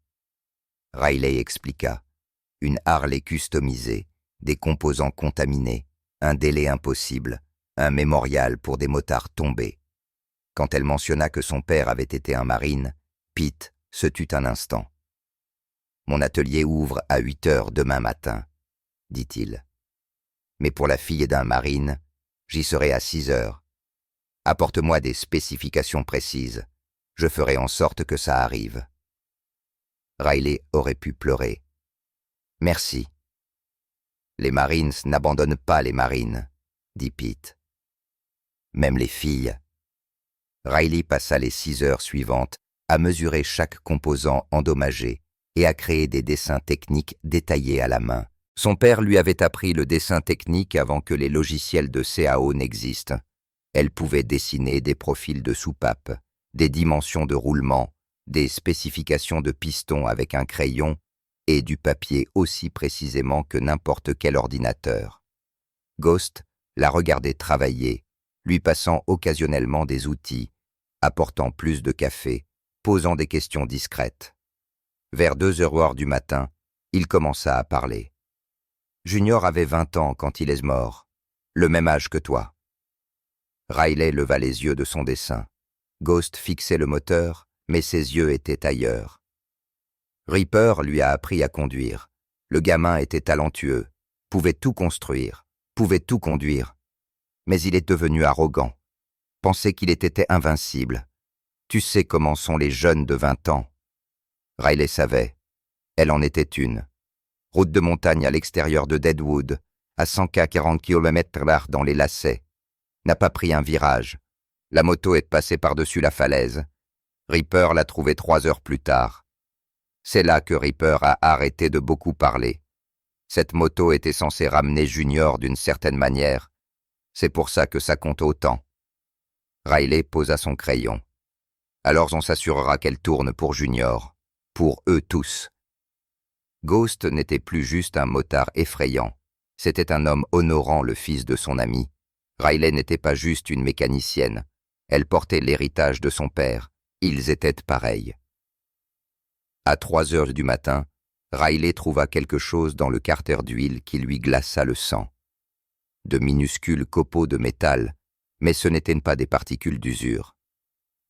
Riley expliqua. Une Harley customisée, des composants contaminés, un délai impossible, un mémorial pour des motards tombés. Quand elle mentionna que son père avait été un marine, Pete se tut un instant. « Mon atelier ouvre à 8h demain matin, » dit-il. « Mais pour la fille d'un marine, j'y serai à 6h. Apporte-moi des spécifications précises. Je ferai en sorte que ça arrive. » Riley aurait pu pleurer. « Merci. »« Les Marines n'abandonnent pas les marines, » dit Pete. « Même les filles. » Riley passa les 6 heures suivantes à mesurer chaque composant endommagé et à créer des dessins techniques détaillés à la main. Son père lui avait appris le dessin technique avant que les logiciels de CAO n'existent. Elle pouvait dessiner des profils de soupapes, des dimensions de roulement, des spécifications de pistons avec un crayon et du papier aussi précisément que n'importe quel ordinateur. Ghost la regardait travailler, lui passant occasionnellement des outils, apportant plus de café, posant des questions discrètes. Vers 2h du matin, il commença à parler. « Junior avait 20 ans quand il est mort, le même âge que toi. » Riley leva les yeux de son dessin. Ghost fixait le moteur, mais ses yeux étaient ailleurs. Reaper lui a appris à conduire. Le gamin était talentueux, pouvait tout construire, pouvait tout conduire. Mais il est devenu arrogant, pensait qu'il était invincible. Tu sais comment sont les jeunes de 20 ans. Riley savait. Elle en était une. Route de montagne à l'extérieur de Deadwood, à 140 km/h dans les lacets. N'a pas pris un virage. La moto est passée par-dessus la falaise. Reaper l'a trouvée 3 heures plus tard. C'est là que Reaper a arrêté de beaucoup parler. Cette moto était censée ramener Junior d'une certaine manière. C'est pour ça que ça compte autant. Riley posa son crayon. Alors on s'assurera qu'elle tourne pour Junior. Pour eux tous. Ghost n'était plus juste un motard effrayant. C'était un homme honorant le fils de son ami. Riley n'était pas juste une mécanicienne. Elle portait l'héritage de son père. Ils étaient pareils. À 3h du matin, Riley trouva quelque chose dans le carter d'huile qui lui glaça le sang. De minuscules copeaux de métal, mais ce n'étaient pas des particules d'usure.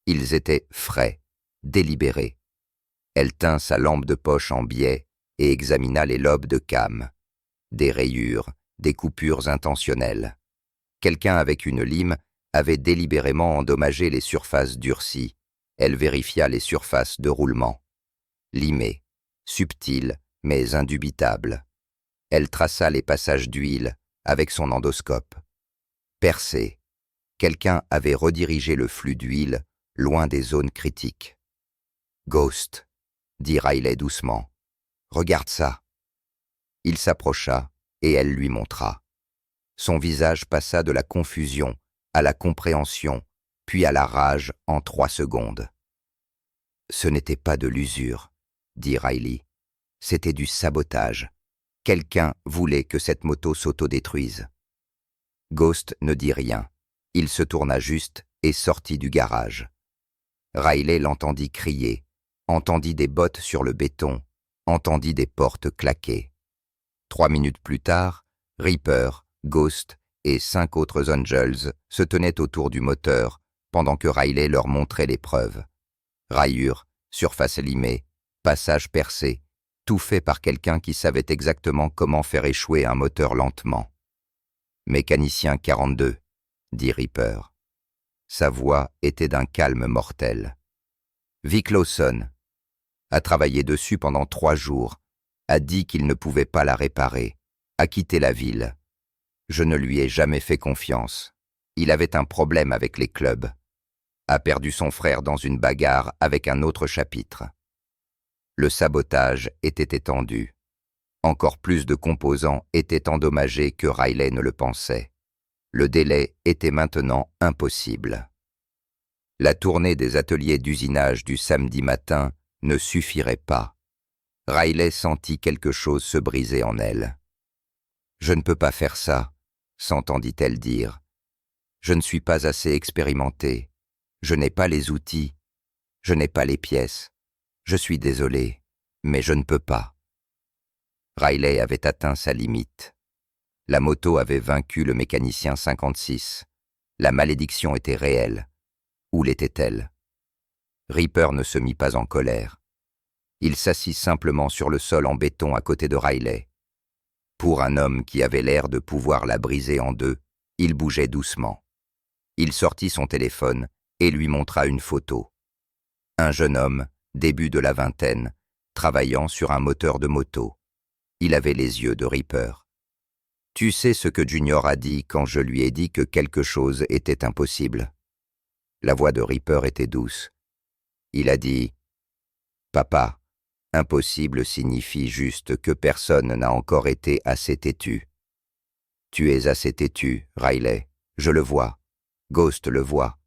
Ils étaient frais, délibérés. Elle tint sa lampe de poche en biais et examina les lobes de cam. Des rayures, des coupures intentionnelles. Quelqu'un avec une lime avait délibérément endommagé les surfaces durcies. Elle vérifia les surfaces de roulement. Limées, subtiles, mais indubitables. Elle traça les passages d'huile avec son endoscope. Percées. Quelqu'un avait redirigé le flux d'huile loin des zones critiques. « Ghost », dit Riley doucement. « Regarde ça. » Il s'approcha et elle lui montra. Son visage passa de la confusion à la compréhension, puis à la rage en 3 secondes. « Ce n'était pas de l'usure, » dit Riley. « C'était du sabotage. Quelqu'un voulait que cette moto s'autodétruise. » Ghost ne dit rien. Il se tourna juste et sortit du garage. Riley l'entendit crier, entendit des bottes sur le béton, entendit des portes claquer. 3 minutes plus tard, Reaper, Ghost et 5 autres Angels se tenaient autour du moteur pendant que Riley leur montrait les preuves. Rayures, surface limée, passages percés, tout fait par quelqu'un qui savait exactement comment faire échouer un moteur lentement. « Mécanicien 42 », dit Reaper. Sa voix était d'un calme mortel. Vic Lawson a travaillé dessus pendant 3 jours, a dit qu'il ne pouvait pas la réparer, a quitté la ville. Je ne lui ai jamais fait confiance. Il avait un problème avec les clubs. A perdu son frère dans une bagarre avec un autre chapitre. Le sabotage était étendu. Encore plus de composants étaient endommagés que Riley ne le pensait. Le délai était maintenant impossible. La tournée des ateliers d'usinage du samedi matin ne suffirait pas. Riley sentit quelque chose se briser en elle. « Je ne peux pas faire ça », s'entendit-elle dire. « Je ne suis pas assez expérimentée. Je n'ai pas les outils. Je n'ai pas les pièces. Je suis désolée, mais je ne peux pas. » Riley avait atteint sa limite. La moto avait vaincu le mécanicien 56. La malédiction était réelle. Où l'était-elle? Reaper ne se mit pas en colère. Il s'assit simplement sur le sol en béton à côté de Riley. Pour un homme qui avait l'air de pouvoir la briser en deux, il bougeait doucement. Il sortit son téléphone et lui montra une photo. Un jeune homme, début de la vingtaine, travaillant sur un moteur de moto. Il avait les yeux de Reaper. « Tu sais ce que Junior a dit quand je lui ai dit que quelque chose était impossible ?» La voix de Reaper était douce. Il a dit « Papa, impossible signifie juste que personne n'a encore été assez têtu. » Tu es assez têtu, Riley, je le vois. Ghost le voit.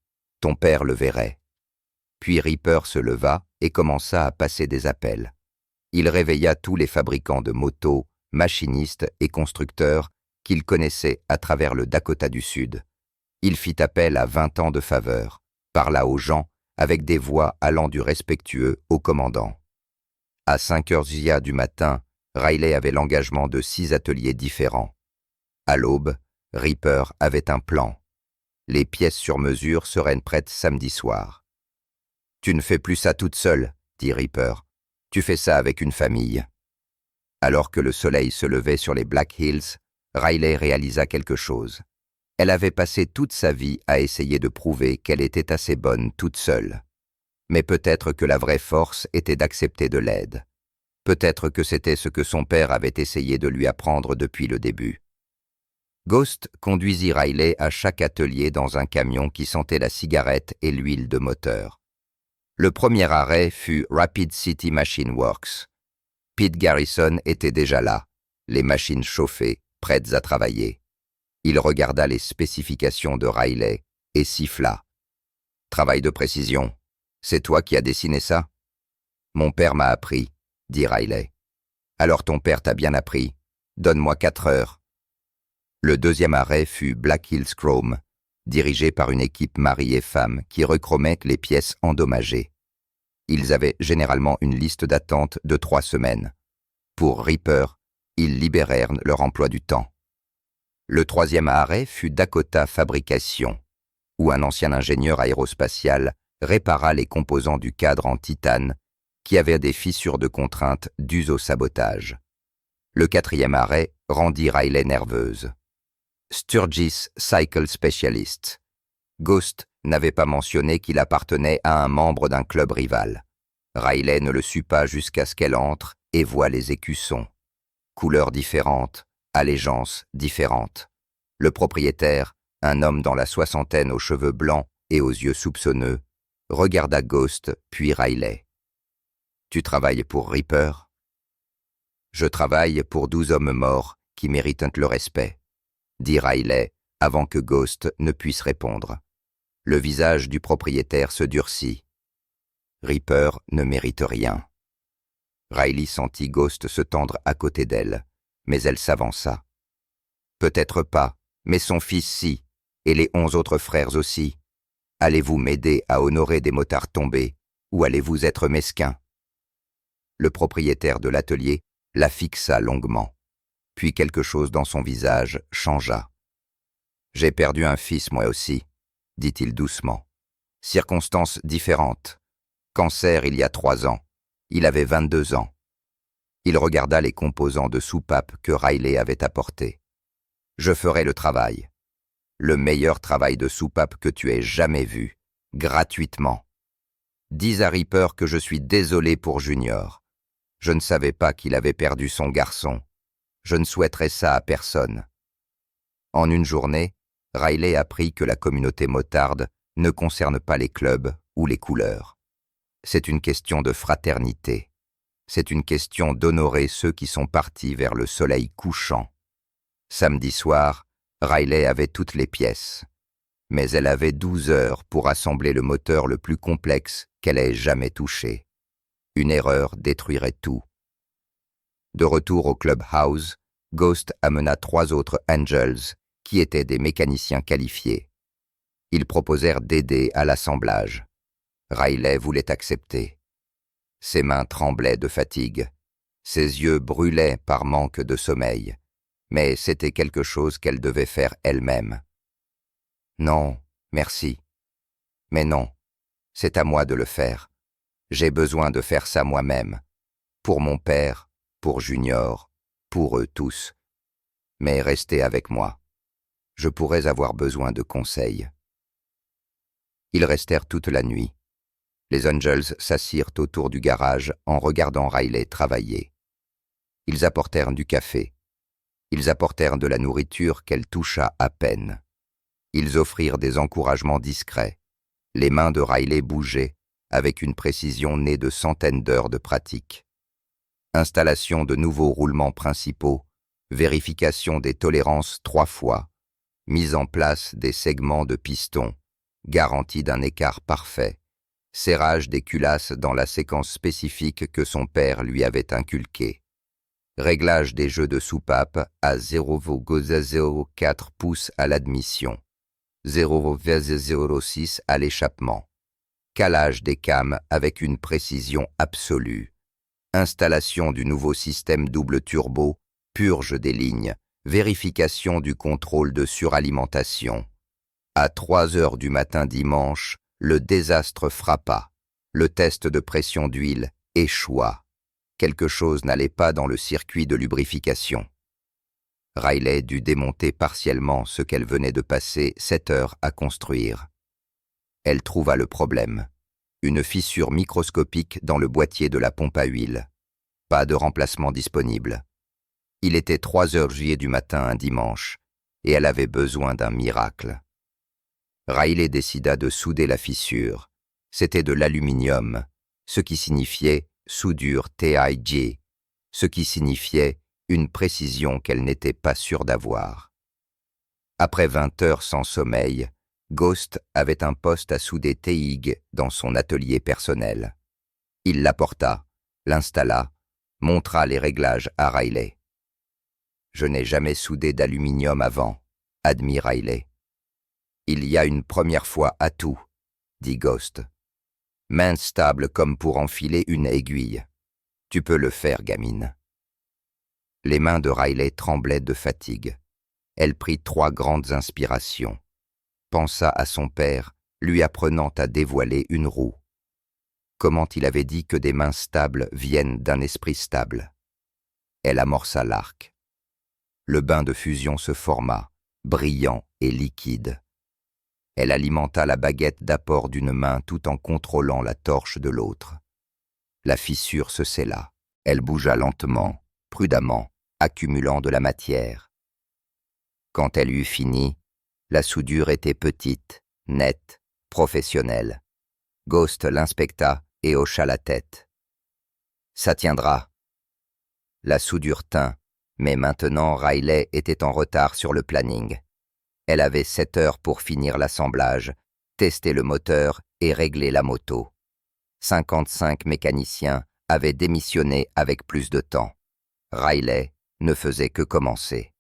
Ton père le verrait. Puis Reaper se leva et commença à passer des appels. Il réveilla tous les fabricants de motos, machinistes et constructeurs qu'il connaissait à travers le Dakota du Sud. Il fit appel à 20 ans de faveur, parla aux gens avec des voix allant du respectueux au commandant. À 5h du matin, Riley avait l'engagement de 6 ateliers différents. À l'aube, Reaper avait un plan. Les pièces sur mesure seraient prêtes samedi soir. « Tu ne fais plus ça toute seule, » dit Reaper. « Tu fais ça avec une famille. » Alors que le soleil se levait sur les Black Hills, Riley réalisa quelque chose. Elle avait passé toute sa vie à essayer de prouver qu'elle était assez bonne toute seule. Mais peut-être que la vraie force était d'accepter de l'aide. Peut-être que c'était ce que son père avait essayé de lui apprendre depuis le début. Ghost conduisit Riley à chaque atelier dans un camion qui sentait la cigarette et l'huile de moteur. Le premier arrêt fut Rapid City Machine Works. Pete Garrison était déjà là, les machines chauffées, prêtes à travailler. Il regarda les spécifications de Riley et siffla. « Travail de précision. C'est toi qui as dessiné ça ?»« Mon père m'a appris, » dit Riley. « Alors ton père t'a bien appris. Donne-moi 4 heures. » Le deuxième arrêt fut Black Hills Chrome, dirigé par une équipe mari et femme qui rechromait les pièces endommagées. Ils avaient généralement une liste d'attente de 3 semaines. Pour Reaper, ils libérèrent leur emploi du temps. Le troisième arrêt fut Dakota Fabrication, où un ancien ingénieur aérospatial répara les composants du cadre en titane qui avaient des fissures de contrainte dues au sabotage. Le quatrième arrêt rendit Riley nerveuse. Sturgis Cycle Specialist. Ghost n'avait pas mentionné qu'il appartenait à un membre d'un club rival. Riley ne le sut pas jusqu'à ce qu'elle entre et voit les écussons. Couleurs différentes, allégeances différentes. Le propriétaire, un homme dans la soixantaine aux cheveux blancs et aux yeux soupçonneux, regarda Ghost puis Riley. « Tu travailles pour Reaper ?»« Je travaille pour 12 hommes morts qui méritent le respect, » dit Riley avant que Ghost ne puisse répondre. Le visage du propriétaire se durcit. Reaper ne mérite rien. Riley sentit Ghost se tendre à côté d'elle, mais elle s'avança. Peut-être pas, mais son fils si, et les 11 autres frères aussi. Allez-vous m'aider à honorer des motards tombés, ou allez-vous être mesquin? Le propriétaire de l'atelier la fixa longuement. Puis quelque chose dans son visage changea. « J'ai perdu un fils moi aussi, » dit-il doucement. « Circonstances différentes. Cancer il y a 3 ans. Il avait 22 ans. » Il regarda les composants de soupape que Riley avait apportés. « Je ferai le travail. Le meilleur travail de soupape que tu aies jamais vu, gratuitement. Dis à Reaper que je suis désolé pour Junior. Je ne savais pas qu'il avait perdu son garçon. Je ne souhaiterais ça à personne. » En une journée, Riley apprit que la communauté motarde ne concerne pas les clubs ou les couleurs. C'est une question de fraternité. C'est une question d'honorer ceux qui sont partis vers le soleil couchant. Samedi soir, Riley avait toutes les pièces, mais elle avait 12 heures pour assembler le moteur le plus complexe qu'elle ait jamais touché. Une erreur détruirait tout. De retour au clubhouse, Ghost amena 3 autres Angels, qui étaient des mécaniciens qualifiés. Ils proposèrent d'aider à l'assemblage. Riley voulait accepter. Ses mains tremblaient de fatigue. Ses yeux brûlaient par manque de sommeil. Mais c'était quelque chose qu'elle devait faire elle-même. Non, merci. Mais non, c'est à moi de le faire. J'ai besoin de faire ça moi-même. Pour mon père, pour Junior, pour eux tous. Mais restez avec moi. Je pourrais avoir besoin de conseils. Ils restèrent toute la nuit. Les Angels s'assirent autour du garage en regardant Riley travailler. Ils apportèrent du café. Ils apportèrent de la nourriture qu'elle toucha à peine. Ils offrirent des encouragements discrets. Les mains de Riley bougeaient avec une précision née de centaines d'heures de pratique. Installation de nouveaux roulements principaux, vérification des tolérances 3 fois, mise en place des segments de piston, garantie d'un écart parfait, serrage des culasses dans la séquence spécifique que son père lui avait inculquée, réglage des jeux de soupape à 0,04 pouces à l'admission, 0,06 à l'échappement, calage des cames avec une précision absolue, installation du nouveau système double turbo, purge des lignes, vérification du contrôle de suralimentation. À 3 heures du matin dimanche, le désastre frappa. Le test de pression d'huile échoua. Quelque chose n'allait pas dans le circuit de lubrification. Riley dut démonter partiellement ce qu'elle venait de passer 7 heures à construire. Elle trouva le problème. Une fissure microscopique dans le boîtier de la pompe à huile. Pas de remplacement disponible. Il était 3 heures juillet du matin un dimanche, et elle avait besoin d'un miracle. Riley décida de souder la fissure. C'était de l'aluminium, ce qui signifiait soudure TIG, ce qui signifiait une précision qu'elle n'était pas sûre d'avoir. Après 20 heures sans sommeil, Ghost avait un poste à souder TIG dans son atelier personnel. Il l'apporta, l'installa, montra les réglages à Riley. « Je n'ai jamais soudé d'aluminium avant, » admit Riley. « Il y a une première fois à tout, » dit Ghost. « Main stable comme pour enfiler une aiguille. Tu peux le faire, gamine. » Les mains de Riley tremblaient de fatigue. Elle prit 3 grandes inspirations. Pensa à son père, lui apprenant à dévoiler une roue. Comment il avait dit que des mains stables viennent d'un esprit stable. Elle amorça l'arc. Le bain de fusion se forma, brillant et liquide. Elle alimenta la baguette d'apport d'une main tout en contrôlant la torche de l'autre. La fissure se scella. Elle bougea lentement, prudemment, accumulant de la matière. Quand elle eut fini, la soudure était petite, nette, professionnelle. Ghost l'inspecta et hocha la tête. « Ça tiendra. » La soudure tint, mais maintenant Riley était en retard sur le planning. Elle avait 7 heures pour finir l'assemblage, tester le moteur et régler la moto. 55 mécaniciens avaient démissionné avec plus de temps. Riley ne faisait que commencer.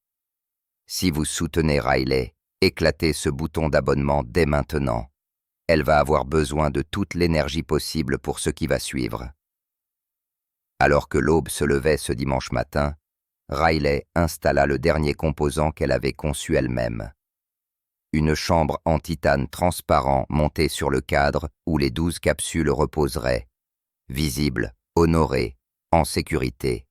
Si vous soutenez Riley, éclatez ce bouton d'abonnement dès maintenant. Elle va avoir besoin de toute l'énergie possible pour ce qui va suivre. Alors que l'aube se levait ce dimanche matin, Riley installa le dernier composant qu'elle avait conçu elle-même. Une chambre en titane transparent montée sur le cadre où les 12 capsules reposeraient. Visible, honorée, en sécurité.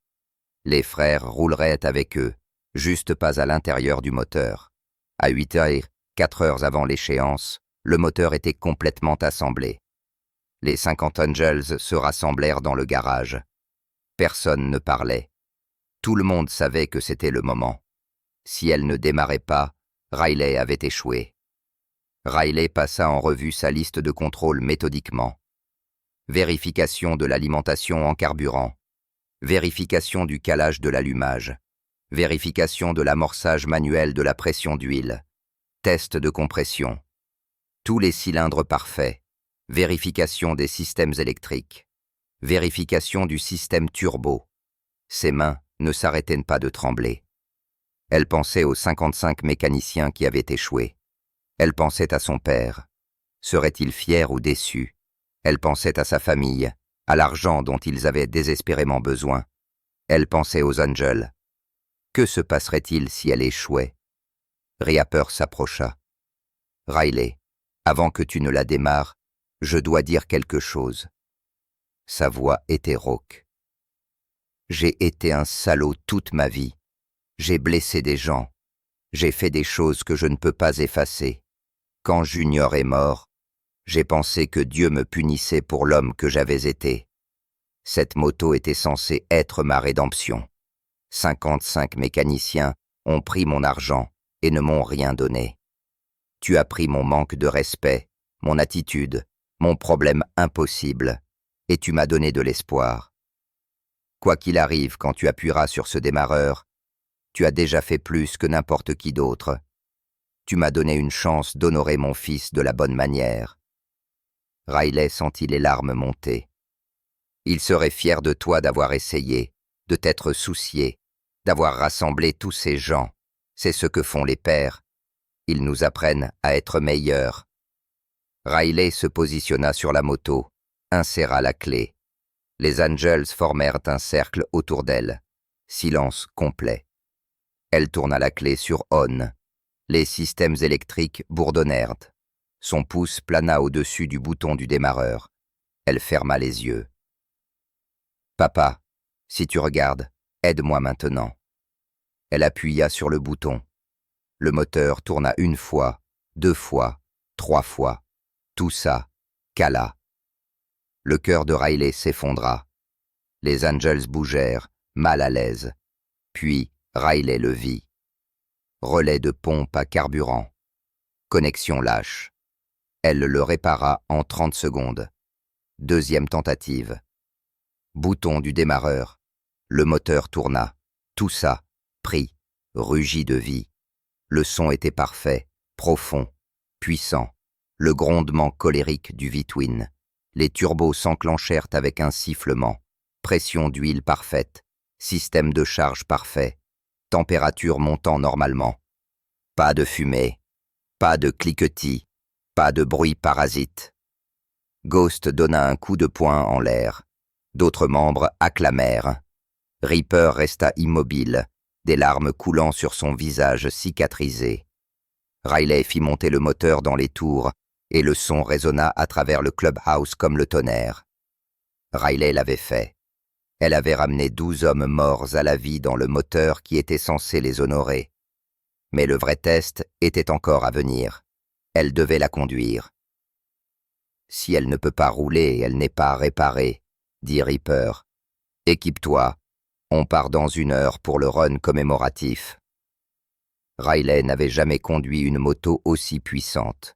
Les frères rouleraient avec eux, juste pas à l'intérieur du moteur. À 8 heures, 4 heures avant l'échéance, le moteur était complètement assemblé. Les 50 Angels se rassemblèrent dans le garage. Personne ne parlait. Tout le monde savait que c'était le moment. Si elle ne démarrait pas, Riley avait échoué. Riley passa en revue sa liste de contrôle méthodiquement. Vérification de l'alimentation en carburant. Vérification du calage de l'allumage. Vérification de l'amorçage manuel de la pression d'huile. Test de compression. Tous les cylindres parfaits. Vérification des systèmes électriques. Vérification du système turbo. Ses mains ne s'arrêtaient pas de trembler. Elle pensait aux 55 mécaniciens qui avaient échoué. Elle pensait à son père. Serait-il fier ou déçu? Elle pensait à sa famille, à l'argent dont ils avaient désespérément besoin. Elle pensait aux Angels. Que se passerait-il si elle échouait? Riaper s'approcha. Riley, avant que tu ne la démarres, je dois dire quelque chose. Sa voix était rauque. J'ai été un salaud toute ma vie. J'ai blessé des gens. J'ai fait des choses que je ne peux pas effacer. Quand Junior est mort, j'ai pensé que Dieu me punissait pour l'homme que j'avais été. Cette moto était censée être ma rédemption. 55 mécaniciens ont pris mon argent et ne m'ont rien donné. Tu as pris mon manque de respect, mon attitude, mon problème impossible, et tu m'as donné de l'espoir. Quoi qu'il arrive quand tu appuieras sur ce démarreur, tu as déjà fait plus que n'importe qui d'autre. Tu m'as donné une chance d'honorer mon fils de la bonne manière. Riley sentit les larmes monter. Il serait fier de toi d'avoir essayé, de t'être soucié, d'avoir rassemblé tous ces gens. C'est ce que font les pères. Ils nous apprennent à être meilleurs. Riley se positionna sur la moto, inséra la clé. Les Angels formèrent un cercle autour d'elle. Silence complet. Elle tourna la clé sur on. Les systèmes électriques bourdonnèrent. Son pouce plana au-dessus du bouton du démarreur. Elle ferma les yeux. « Papa, si tu regardes, aide-moi maintenant. » Elle appuya sur le bouton. Le moteur tourna une fois, 2 fois, 3 fois. Tout ça cala. Le cœur de Riley s'effondra. Les Angels bougèrent, mal à l'aise. Puis Riley le vit. Relais de pompe à carburant. Connexion lâche. Elle le répara en 30 secondes. Deuxième tentative. Bouton du démarreur. Le moteur tourna. Tout ça, pris, rugit de vie. Le son était parfait, profond, puissant. Le grondement colérique du V-twin. Les turbos s'enclenchèrent avec un sifflement. Pression d'huile parfaite. Système de charge parfait. Température montant normalement. Pas de fumée. Pas de cliquetis. Pas de bruit parasite. Ghost donna un coup de poing en l'air. D'autres membres acclamèrent. Reaper resta immobile, des larmes coulant sur son visage cicatrisé. Riley fit monter le moteur dans les tours, et le son résonna à travers le clubhouse comme le tonnerre. Riley l'avait fait. Elle avait ramené 12 hommes morts à la vie dans le moteur qui était censé les honorer. Mais le vrai test était encore à venir. Elle devait la conduire. « Si elle ne peut pas rouler, elle n'est pas réparée, » dit Reaper. « Équipe-toi, on part dans 1 heure pour le run commémoratif. » Riley n'avait jamais conduit une moto aussi puissante.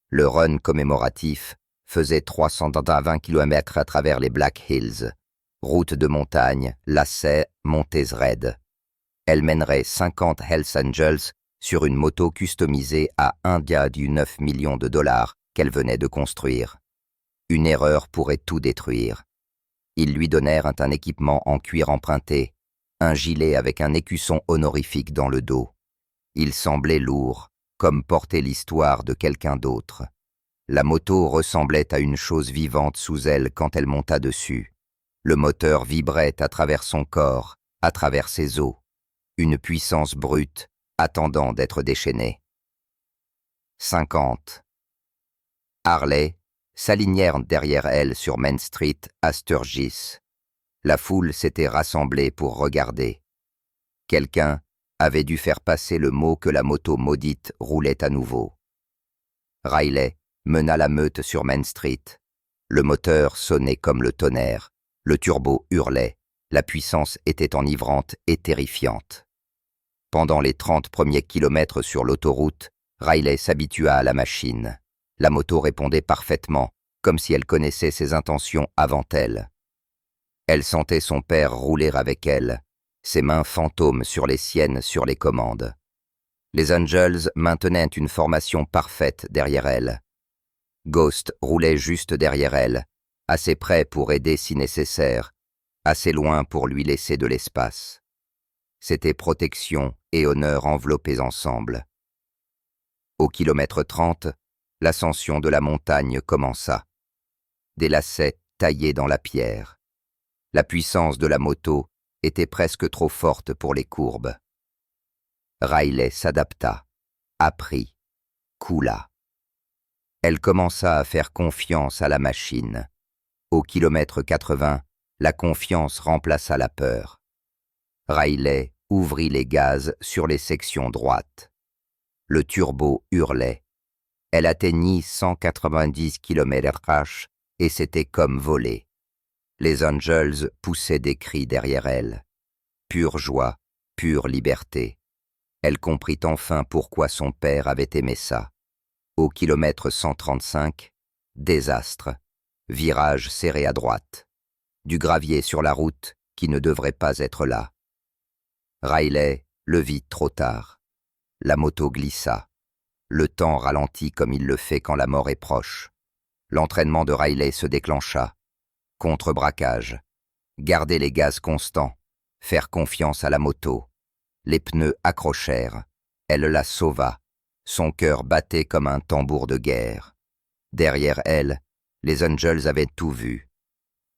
Le run commémoratif faisait 320 km à travers les Black Hills. Route de montagne, lacets, montées raides. Elle mènerait 50 Hells Angels sur une moto customisée à 1,9 million de dollars qu'elle venait de construire. Une erreur pourrait tout détruire. Ils lui donnèrent un équipement en cuir emprunté, un gilet avec un écusson honorifique dans le dos. Il semblait lourd, comme porter l'histoire de quelqu'un d'autre. La moto ressemblait à une chose vivante sous elle quand elle monta dessus. Le moteur vibrait à travers son corps, à travers ses os. Une puissance brute, attendant d'être déchaînée. 50. Harley s'alignèrent derrière elle sur Main Street à Sturgis. La foule s'était rassemblée pour regarder. Quelqu'un avait dû faire passer le mot que la moto maudite roulait à nouveau. Riley mena la meute sur Main Street. Le moteur sonnait comme le tonnerre. Le turbo hurlait. La puissance était enivrante et terrifiante. Pendant les 30 premiers kilomètres sur l'autoroute, Riley s'habitua à la machine. La moto répondait parfaitement, comme si elle connaissait ses intentions avant elle. Elle sentait son père rouler avec elle, ses mains fantômes sur les siennes sur les commandes. Les Angels maintenaient une formation parfaite derrière elle. Ghost roulait juste derrière elle, assez près pour aider si nécessaire, assez loin pour lui laisser de l'espace. C'était protection et honneur enveloppés ensemble. Au kilomètre 30, l'ascension de la montagne commença. Des lacets taillés dans la pierre. La puissance de la moto était presque trop forte pour les courbes. Riley s'adapta, apprit, coula. Elle commença à faire confiance à la machine. Au kilomètre 80, la confiance remplaça la peur. Riley ouvrit les gaz sur les sections droites. Le turbo hurlait. Elle atteignit 190 km/h et c'était comme voler. Les Angels poussaient des cris derrière elle. Pure joie, pure liberté. Elle comprit enfin pourquoi son père avait aimé ça. Au kilomètre 135, désastre. Virage serré à droite. Du gravier sur la route qui ne devrait pas être là. Riley le vit trop tard. La moto glissa. Le temps ralentit comme il le fait quand la mort est proche. L'entraînement de Riley se déclencha. Contre-braquage. Garder les gaz constants. Faire confiance à la moto. Les pneus accrochèrent. Elle la sauva. Son cœur battait comme un tambour de guerre. Derrière elle, les Angels avaient tout vu.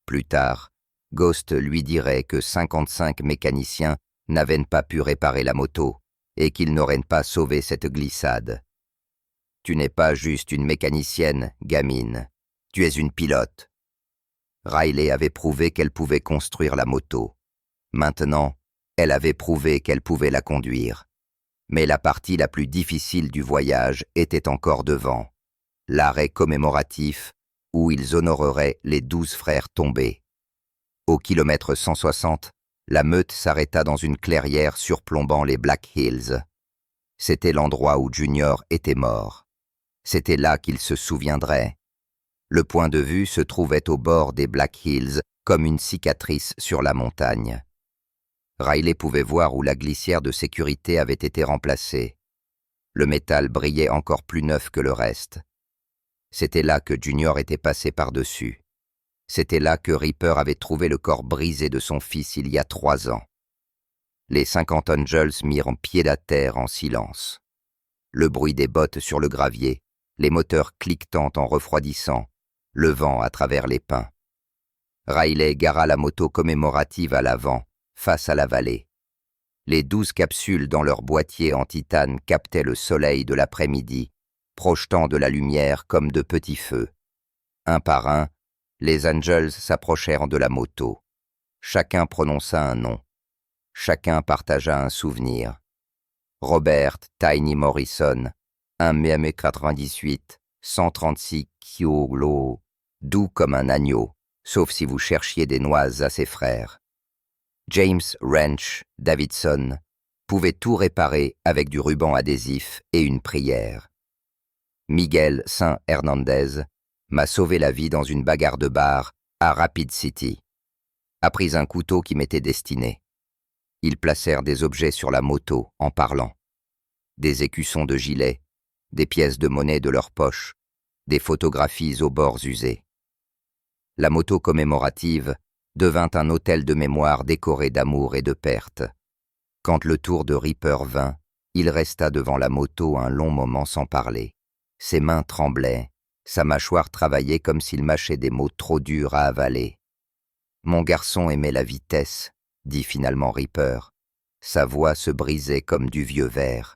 Plus tard, Ghost lui dirait que 55 mécaniciens n'avaient pas pu réparer la moto et qu'ils n'auraient pas sauvé cette glissade. « Tu n'es pas juste une mécanicienne, gamine. Tu es une pilote. » Riley avait prouvé qu'elle pouvait construire la moto. Maintenant, elle avait prouvé qu'elle pouvait la conduire. Mais la partie la plus difficile du voyage était encore devant. L'arrêt commémoratif où ils honoreraient les 12 frères tombés. Au kilomètre 160, la meute s'arrêta dans une clairière surplombant les Black Hills. C'était l'endroit où Junior était mort. C'était là qu'il se souviendrait. Le point de vue se trouvait au bord des Black Hills comme une cicatrice sur la montagne. Riley pouvait voir où la glissière de sécurité avait été remplacée. Le métal brillait encore plus neuf que le reste. C'était là que Junior était passé par-dessus. C'était là que Ripper avait trouvé le corps brisé de son fils il y a 3 ans. Les 50 Angels mirent pied à terre en silence. Le bruit des bottes sur le gravier, les moteurs cliquetant en refroidissant, le vent à travers les pins. Riley gara la moto commémorative à l'avant, face à la vallée. Les 12 capsules dans leur boîtier en titane captaient le soleil de l'après-midi, projetant de la lumière comme de petits feux. Un par un, les Angels s'approchèrent de la moto. Chacun prononça un nom. Chacun partagea un souvenir. Robert Tiny Morrison, 1,98 m, 136 kg, doux comme un agneau, sauf si vous cherchiez des noises à ses frères. James Wrench Davidson pouvait tout réparer avec du ruban adhésif et une prière. Miguel Saint Hernandez m'a sauvé la vie dans une bagarre de bar à Rapid City. A pris un couteau qui m'était destiné. Ils placèrent des objets sur la moto en parlant. Des écussons de gilets, des pièces de monnaie de leur poche, des photographies aux bords usés. La moto commémorative devint un hôtel de mémoire décoré d'amour et de perte. Quand le tour de Ripper vint, il resta devant la moto un long moment sans parler. Ses mains tremblaient, sa mâchoire travaillait comme s'il mâchait des mots trop durs à avaler. « Mon garçon aimait la vitesse », dit finalement Ripper. Sa voix se brisait comme du vieux verre.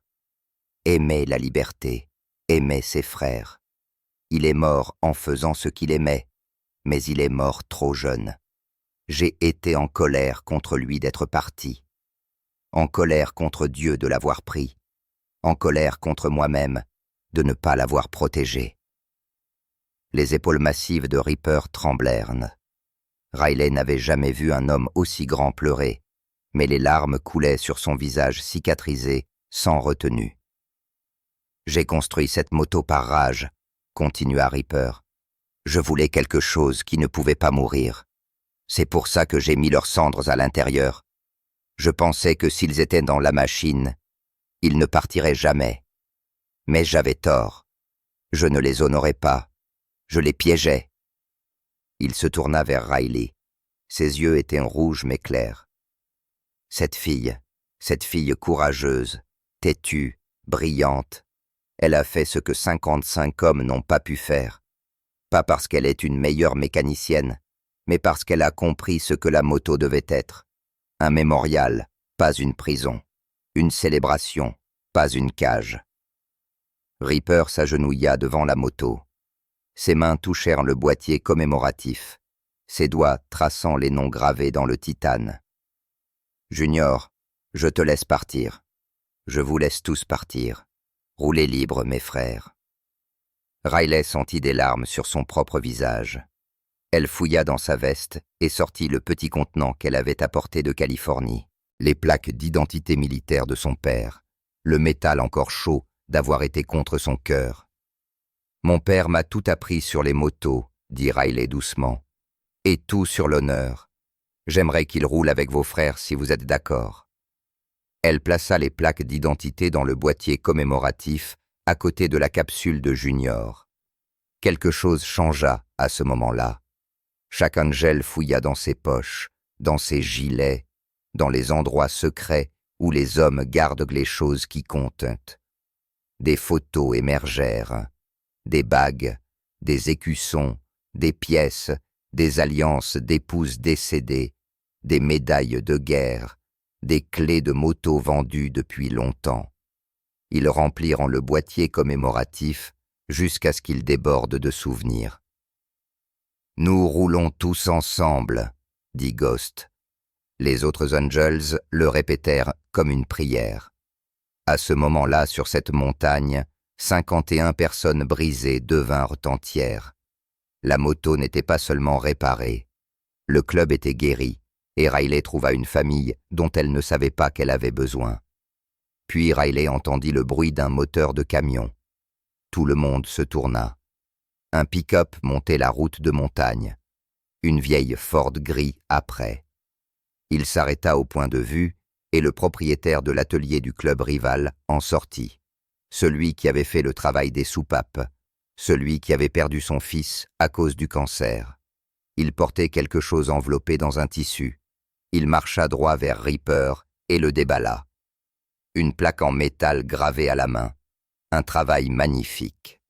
Aimait la liberté, aimait ses frères. Il est mort en faisant ce qu'il aimait, mais il est mort trop jeune. J'ai été en colère contre lui d'être parti, en colère contre Dieu de l'avoir pris, en colère contre moi-même de ne pas l'avoir protégé. Les épaules massives de Ripper tremblèrent. Riley n'avait jamais vu un homme aussi grand pleurer, mais les larmes coulaient sur son visage cicatrisé, sans retenue. « J'ai construit cette moto par rage, » continua Ripper. « Je voulais quelque chose qui ne pouvait pas mourir. C'est pour ça que j'ai mis leurs cendres à l'intérieur. Je pensais que s'ils étaient dans la machine, ils ne partiraient jamais. Mais j'avais tort. Je ne les honorais pas. Je les piégeais. » Il se tourna vers Riley. Ses yeux étaient rouges mais clairs. Cette fille courageuse, têtue, brillante, elle a fait ce que 55 hommes n'ont pas pu faire. Pas parce qu'elle est une meilleure mécanicienne, mais parce qu'elle a compris ce que la moto devait être. Un mémorial, pas une prison. Une célébration, pas une cage. Ripper s'agenouilla devant la moto. Ses mains touchèrent le boîtier commémoratif, ses doigts traçant les noms gravés dans le titane. « Junior, je te laisse partir. Je vous laisse tous partir. Roulez libre, mes frères. » Riley sentit des larmes sur son propre visage. Elle fouilla dans sa veste et sortit le petit contenant qu'elle avait apporté de Californie. Les plaques d'identité militaire de son père, le métal encore chaud d'avoir été contre son cœur. « Mon père m'a tout appris sur les motos, » dit Riley doucement, « et tout sur l'honneur. J'aimerais qu'il roule avec vos frères si vous êtes d'accord. » Elle plaça les plaques d'identité dans le boîtier commémoratif à côté de la capsule de Junior. Quelque chose changea à ce moment-là. Chaque Angel fouilla dans ses poches, dans ses gilets, dans les endroits secrets où les hommes gardent les choses qui comptent. Des photos émergèrent, des bagues, des écussons, des pièces, des alliances d'épouses décédées, des médailles de guerre, des clés de moto vendues depuis longtemps. Ils remplirent le boîtier commémoratif jusqu'à ce qu'il déborde de souvenirs. « Nous roulons tous ensemble, » dit Ghost. Les autres Angels le répétèrent comme une prière. À ce moment-là, sur cette montagne, 51 personnes brisées devinrent entières. La moto n'était pas seulement réparée. Le club était guéri, et Riley trouva une famille dont elle ne savait pas qu'elle avait besoin. Puis Riley entendit le bruit d'un moteur de camion. Tout le monde se tourna. Un pick-up montait la route de montagne. Une vieille Ford gris après. Il s'arrêta au point de vue et le propriétaire de l'atelier du club rival en sortit. Celui qui avait fait le travail des soupapes, celui qui avait perdu son fils à cause du cancer. Il portait quelque chose enveloppé dans un tissu. Il marcha droit vers Ripper et le déballa. Une plaque en métal gravée à la main. Un travail magnifique.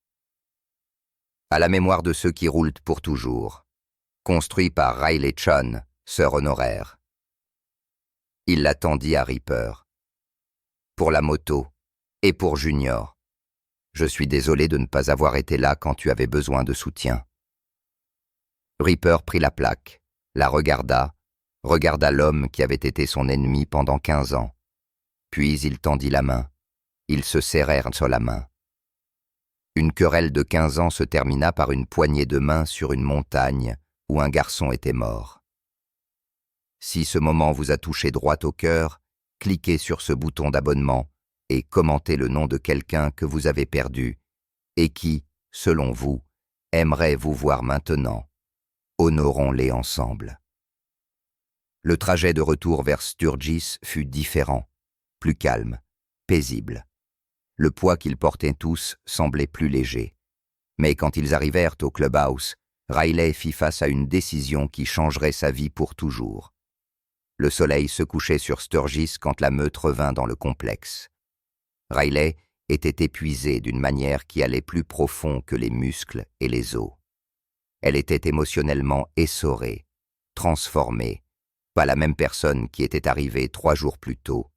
À la mémoire de ceux qui roulent pour toujours. Construit par Riley Chun, sœur honoraire. Il la tendit à Ripper. Pour la moto et pour Junior. Je suis désolé de ne pas avoir été là quand tu avais besoin de soutien. Ripper prit la plaque, la regarda l'homme qui avait été son ennemi pendant 15 ans. Puis il tendit la main. Ils se serrèrent sur la main. Une querelle de 15 ans se termina par une poignée de main sur une montagne où un garçon était mort. Si ce moment vous a touché droit au cœur, cliquez sur ce bouton d'abonnement et commentez le nom de quelqu'un que vous avez perdu et qui, selon vous, aimerait vous voir maintenant. Honorons-les ensemble. Le trajet de retour vers Sturgis fut différent, plus calme, paisible. Le poids qu'ils portaient tous semblait plus léger. Mais quand ils arrivèrent au clubhouse, Riley fit face à une décision qui changerait sa vie pour toujours. Le soleil se couchait sur Sturgis quand la meute revint dans le complexe. Riley était épuisée d'une manière qui allait plus profond que les muscles et les os. Elle était émotionnellement essorée, transformée, pas la même personne qui était arrivée 3 jours plus tôt.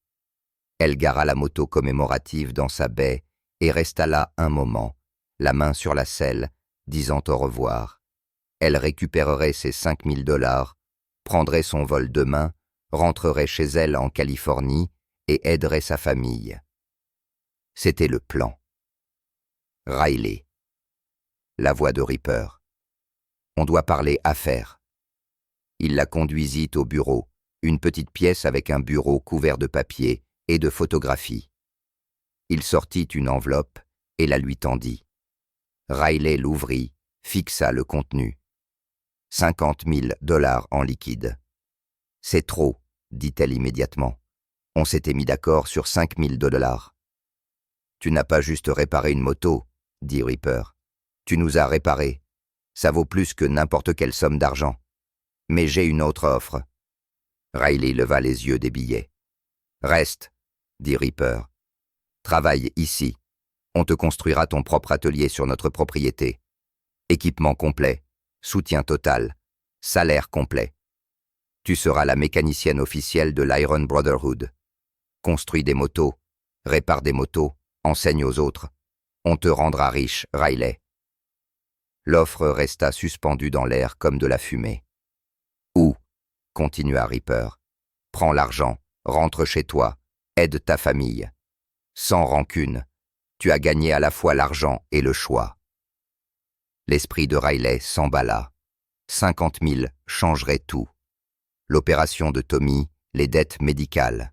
Elle gara la moto commémorative dans sa baie et resta là un moment, la main sur la selle, disant au revoir. Elle récupérerait ses $5000, prendrait son vol demain, rentrerait chez elle en Californie et aiderait sa famille. C'était le plan. Riley. La voix de Ripper. On doit parler affaires. Il la conduisit au bureau, une petite pièce avec un bureau couvert de papier et de photographies. Il sortit une enveloppe et la lui tendit. Riley l'ouvrit, fixa le contenu. 50 000 $ en liquide. « C'est trop, dit-elle immédiatement. On s'était mis d'accord sur 5 000 $. Tu n'as pas juste réparé une moto, dit Ripper. Tu nous as réparé. Ça vaut plus que n'importe quelle somme d'argent. Mais j'ai une autre offre. Riley leva les yeux des billets. Reste, dit Ripper. Travaille ici. On te construira ton propre atelier sur notre propriété. Équipement complet, soutien total, salaire complet. Tu seras la mécanicienne officielle de l'Iron Brotherhood. Construis des motos, répare des motos, enseigne aux autres. On te rendra riche, Riley. L'offre resta suspendue dans l'air comme de la fumée. Ou, continua Ripper, prends l'argent, rentre chez toi, aide ta famille. Sans rancune, tu as gagné à la fois l'argent et le choix. L'esprit de Riley s'emballa. 50 000 changerait tout. L'opération de Tommy, les dettes médicales.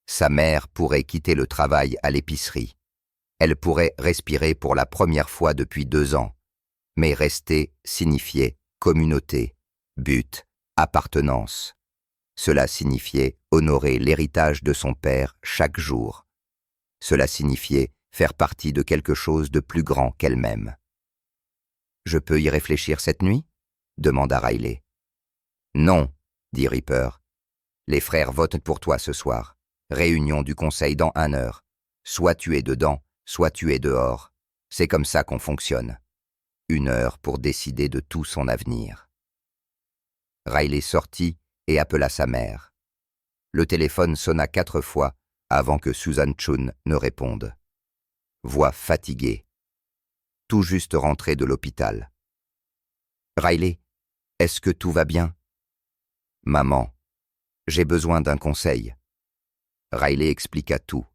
Sa mère pourrait quitter le travail à l'épicerie. Elle pourrait respirer pour la première fois depuis 2 ans. Mais rester signifiait communauté, but, appartenance. Cela signifiait honorer l'héritage de son père chaque jour. Cela signifiait faire partie de quelque chose de plus grand qu'elle-même. « Je peux y réfléchir cette nuit ?» demanda Riley. « Non, » dit Ripper. « Les frères votent pour toi ce soir. Réunion du conseil dans 1 heure. Soit tu es dedans, soit tu es dehors. C'est comme ça qu'on fonctionne. 1 heure pour décider de tout son avenir. » Riley sortit et appela sa mère. Le téléphone sonna 4 fois avant que Susan Chun ne réponde. Voix fatiguée. Tout juste rentré de l'hôpital. « Riley, est-ce que tout va bien ?»« Maman, j'ai besoin d'un conseil. » Riley expliqua tout.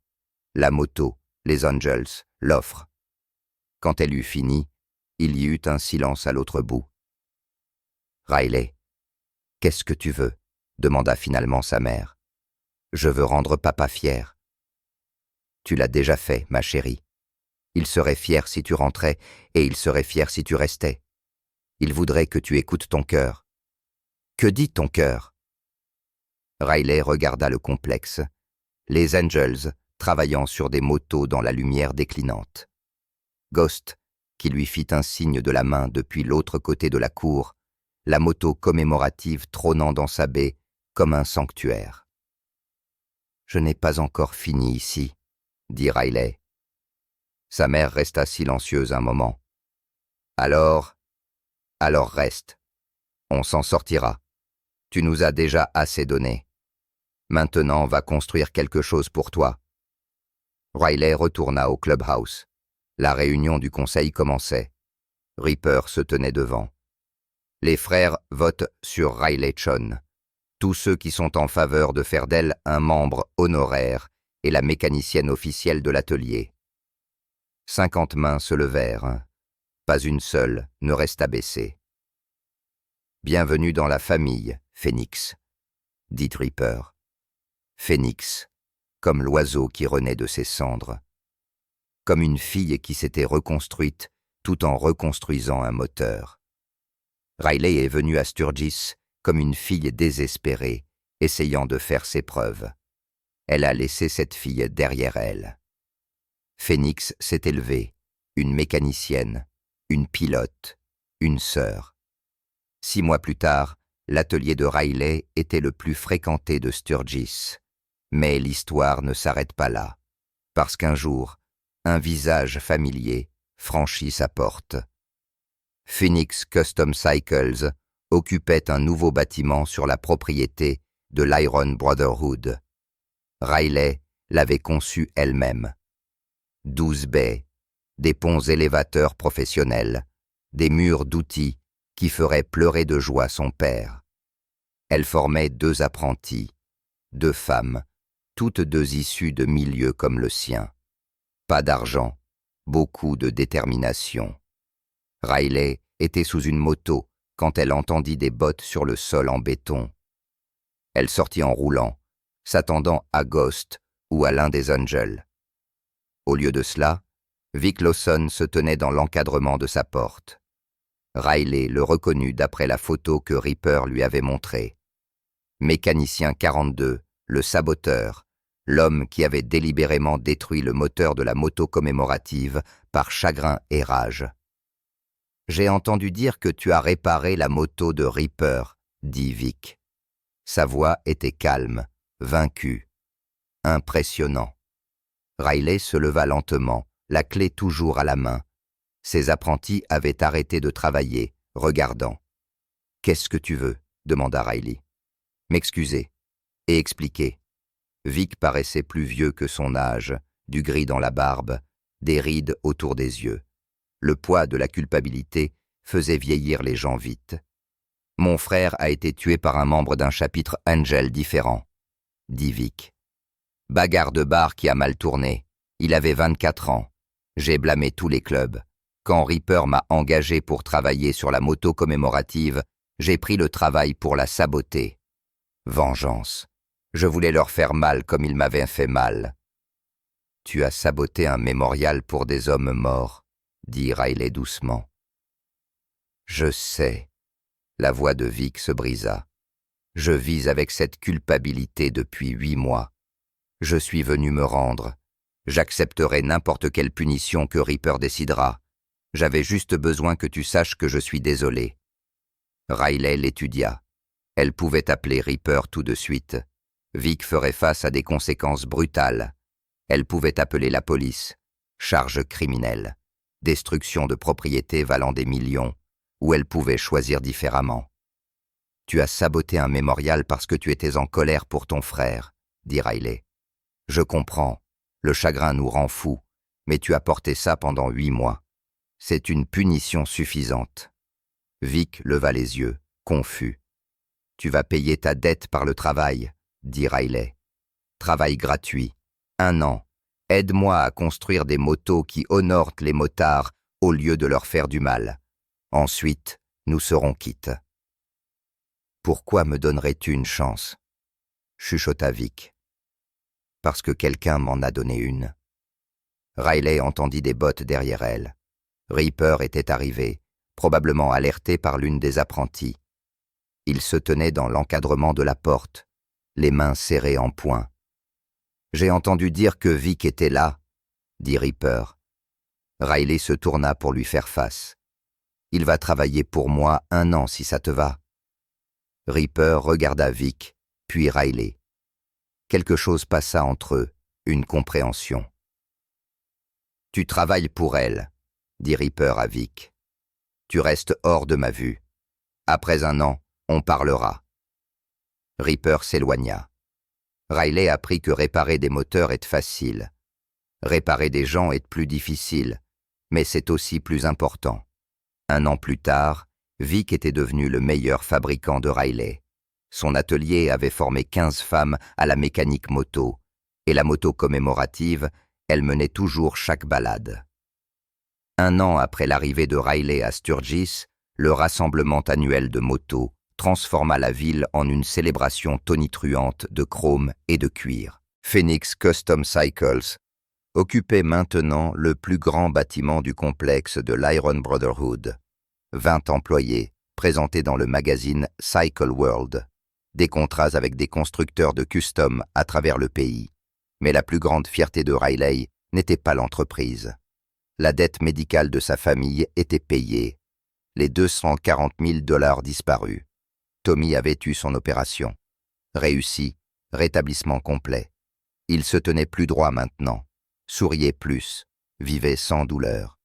La moto, les Angels, l'offre. Quand elle eut fini, il y eut un silence à l'autre bout. « Riley, qu'est-ce que tu veux ?» demanda finalement sa mère. « Je veux rendre papa fier. »« Tu l'as déjà fait, ma chérie. Il serait fier si tu rentrais et il serait fier si tu restais. Il voudrait que tu écoutes ton cœur. »« Que dit ton cœur ?» Riley regarda le complexe. Les Angels travaillant sur des motos dans la lumière déclinante. Ghost, qui lui fit un signe de la main depuis l'autre côté de la cour, la moto commémorative trônant dans sa baie comme un sanctuaire. « Je n'ai pas encore fini ici, » dit Riley. Sa mère resta silencieuse un moment. « Alors reste. On s'en sortira. Tu nous as déjà assez donné. Maintenant, va construire quelque chose pour toi. » Riley retourna au clubhouse. La réunion du conseil commençait. Ripper se tenait devant. Les frères votent sur Riley Chun. Tous ceux qui sont en faveur de faire d'elle un membre honoraire et la mécanicienne officielle de l'atelier. 50 mains se levèrent. Pas une seule ne resta baissée. « Bienvenue dans la famille, Phoenix, » dit Ripper. Phoenix, comme l'oiseau qui renaît de ses cendres. Comme une fille qui s'était reconstruite tout en reconstruisant un moteur. Riley est venue à Sturgis comme une fille désespérée, essayant de faire ses preuves. Elle a laissé cette fille derrière elle. Phoenix s'est élevée, une mécanicienne, une pilote, une sœur. 6 mois plus tard, l'atelier de Riley était le plus fréquenté de Sturgis. Mais l'histoire ne s'arrête pas là, parce qu'un jour, un visage familier franchit sa porte. Phoenix Custom Cycles occupait un nouveau bâtiment sur la propriété de l'Iron Brotherhood. Riley l'avait conçu elle-même. 12 baies, des ponts élévateurs professionnels, des murs d'outils qui feraient pleurer de joie son père. Elle formait 2 apprentis, 2 femmes, toutes 2 issues de milieux comme le sien. Pas d'argent, beaucoup de détermination. Riley était sous une moto quand elle entendit des bottes sur le sol en béton. Elle sortit en roulant, s'attendant à Ghost ou à l'un des Angels. Au lieu de cela, Vic Lawson se tenait dans l'encadrement de sa porte. Riley le reconnut d'après la photo que Ripper lui avait montrée. Mécanicien 42, le saboteur, l'homme qui avait délibérément détruit le moteur de la moto commémorative par chagrin et rage. « J'ai entendu dire que tu as réparé la moto de Ripper, » dit Vic. Sa voix était calme, vaincue. Impressionnant. Riley se leva lentement, la clé toujours à la main. Ses apprentis avaient arrêté de travailler, regardant. « Qu'est-ce que tu veux ?» demanda Riley. « M'excuser. Et expliquer. » Vic paraissait plus vieux que son âge, du gris dans la barbe, des rides autour des yeux. Le poids de la culpabilité faisait vieillir les gens vite. « Mon frère a été tué par un membre d'un chapitre Angel différent, » dit Vic. « Bagarre de bar qui a mal tourné. Il avait 24 ans. J'ai blâmé tous les clubs. Quand Ripper m'a engagé pour travailler sur la moto commémorative, j'ai pris le travail pour la saboter. Vengeance. Je voulais leur faire mal comme ils m'avaient fait mal. »« Tu as saboté un mémorial pour des hommes morts, » dit Riley doucement. « Je sais. » La voix de Vic se brisa. « Je vis avec cette culpabilité depuis 8 mois. Je suis venu me rendre. J'accepterai n'importe quelle punition que Ripper décidera. J'avais juste besoin que tu saches que je suis désolé. » Riley l'étudia. Elle pouvait appeler Ripper tout de suite. Vic ferait face à des conséquences brutales. Elle pouvait appeler la police. Charge criminelle. Destruction de propriété valant des millions. Ou elle pouvait choisir différemment. « Tu as saboté un mémorial parce que tu étais en colère pour ton frère, » dit Riley. « Je comprends. Le chagrin nous rend fous. Mais tu as porté ça pendant 8 mois. C'est une punition suffisante. » Vic leva les yeux, confus. « Tu vas payer ta dette par le travail, » dit Riley. « Travail gratuit. 1 an. Aide-moi à construire des motos qui honorent les motards au lieu de leur faire du mal. Ensuite, nous serons quittes. »« Pourquoi me donnerais-tu une chance ?» chuchota Vic. « Parce que quelqu'un m'en a donné une. » Riley entendit des bottes derrière elle. Ripper était arrivé, probablement alerté par l'une des apprenties. Il se tenait dans l'encadrement de la porte, les mains serrées en poing. « J'ai entendu dire que Vic était là, » dit Ripper. Riley se tourna pour lui faire face. « Il va travailler pour moi 1 an si ça te va. » Ripper regarda Vic, puis Riley. Quelque chose passa entre eux, une compréhension. « Tu travailles pour elle, » dit Ripper à Vic. « Tu restes hors de ma vue. Après 1 an, on parlera. » Ripper s'éloigna. Riley apprit que réparer des moteurs est facile. Réparer des gens est plus difficile, mais c'est aussi plus important. 1 an plus tard, Vic était devenu le meilleur fabricant de Riley. Son atelier avait formé 15 femmes à la mécanique moto, et la moto commémorative, elle menait toujours chaque balade. 1 an après l'arrivée de Riley à Sturgis, le rassemblement annuel de motos transforma la ville en une célébration tonitruante de chrome et de cuir. Phoenix Custom Cycles occupait maintenant le plus grand bâtiment du complexe de l'Iron Brotherhood. 20 employés, présentés dans le magazine Cycle World. Des contrats avec des constructeurs de custom à travers le pays. Mais la plus grande fierté de Riley n'était pas l'entreprise. La dette médicale de sa famille était payée. Les 240 000 $ disparus. Tommy avait eu son opération. Réussi, rétablissement complet. Il se tenait plus droit maintenant, souriait plus, vivait sans douleur.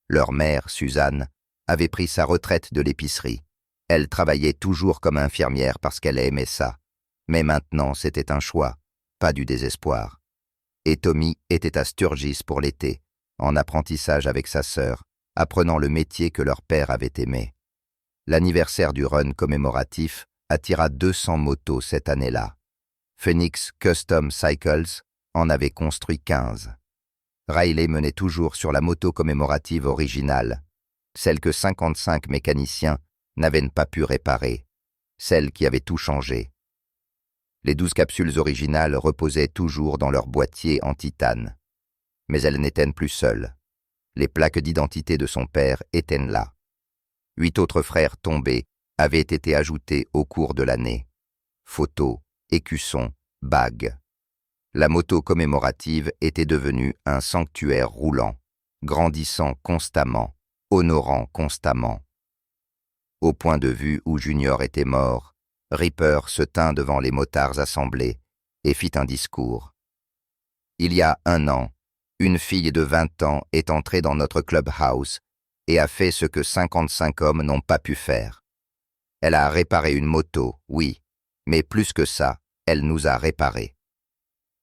Leur mère, Suzanne, avait pris sa retraite de l'épicerie. Elle travaillait toujours comme infirmière parce qu'elle aimait ça. Mais maintenant, c'était un choix, pas du désespoir. Et Tommy était à Sturgis pour l'été, en apprentissage avec sa sœur, apprenant le métier que leur père avait aimé. L'anniversaire du run commémoratif attira 200 motos cette année-là. Phoenix Custom Cycles en avait construit 15. Riley menait toujours sur la moto commémorative originale, celle que 55 mécaniciens n'avaient pas pu réparer, celle qui avait tout changé. Les 12 capsules originales reposaient toujours dans leur boîtier en titane. Mais elles n'étaient plus seules. Les plaques d'identité de son père étaient là. 8 autres frères tombés avaient été ajoutés au cours de l'année. Photos, écussons, bagues. La moto commémorative était devenue un sanctuaire roulant, grandissant constamment, honorant constamment. Au point de vue où Junior était mort, Ripper se tint devant les motards assemblés et fit un discours. Il y a 1 an, une fille de 20 ans est entrée dans notre clubhouse et a fait ce que 55 hommes n'ont pas pu faire. Elle a réparé une moto, oui, mais plus que ça, elle nous a réparés.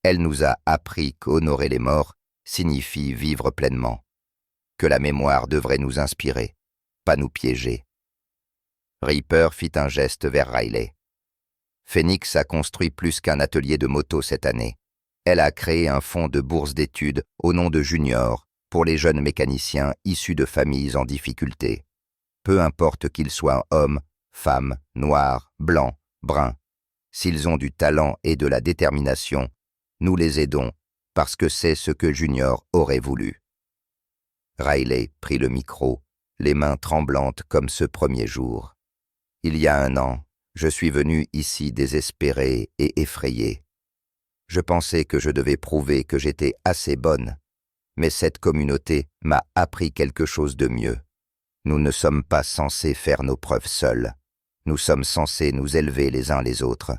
Elle nous a appris qu'honorer les morts signifie vivre pleinement, que la mémoire devrait nous inspirer, pas nous piéger. Ripper fit un geste vers Riley. Phoenix a construit plus qu'un atelier de moto cette année. Elle a créé un fonds de bourse d'études au nom de Junior pour les jeunes mécaniciens issus de familles en difficulté. Peu importe qu'ils soient hommes, femmes, noirs, blancs, bruns. S'ils ont du talent et de la détermination, nous les aidons parce que c'est ce que Junior aurait voulu. Riley prit le micro, les mains tremblantes comme ce premier jour. Il y a 1 an, je suis venu ici désespéré et effrayé. Je pensais que je devais prouver que j'étais assez bonne, mais cette communauté m'a appris quelque chose de mieux. Nous ne sommes pas censés faire nos preuves seuls. Nous sommes censés nous élever les uns les autres.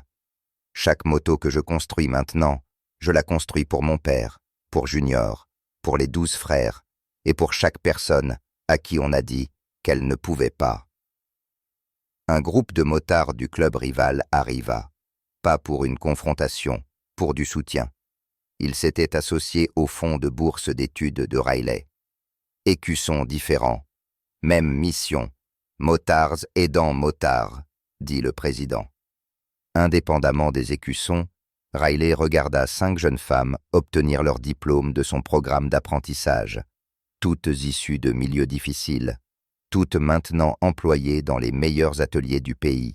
Chaque moto que je construis maintenant, je la construis pour mon père, pour Junior, pour les 12 frères, et pour chaque personne à qui on a dit qu'elle ne pouvait pas. Un groupe de motards du club rival arriva, pas pour une confrontation, pour du soutien. Ils s'étaient associés au fonds de bourse d'études de Riley. Écussons différents, même mission, motards aidant motards, dit le président. Indépendamment des écussons, Riley regarda 5 jeunes femmes obtenir leur diplôme de son programme d'apprentissage, toutes issues de milieux difficiles, toutes maintenant employées dans les meilleurs ateliers du pays.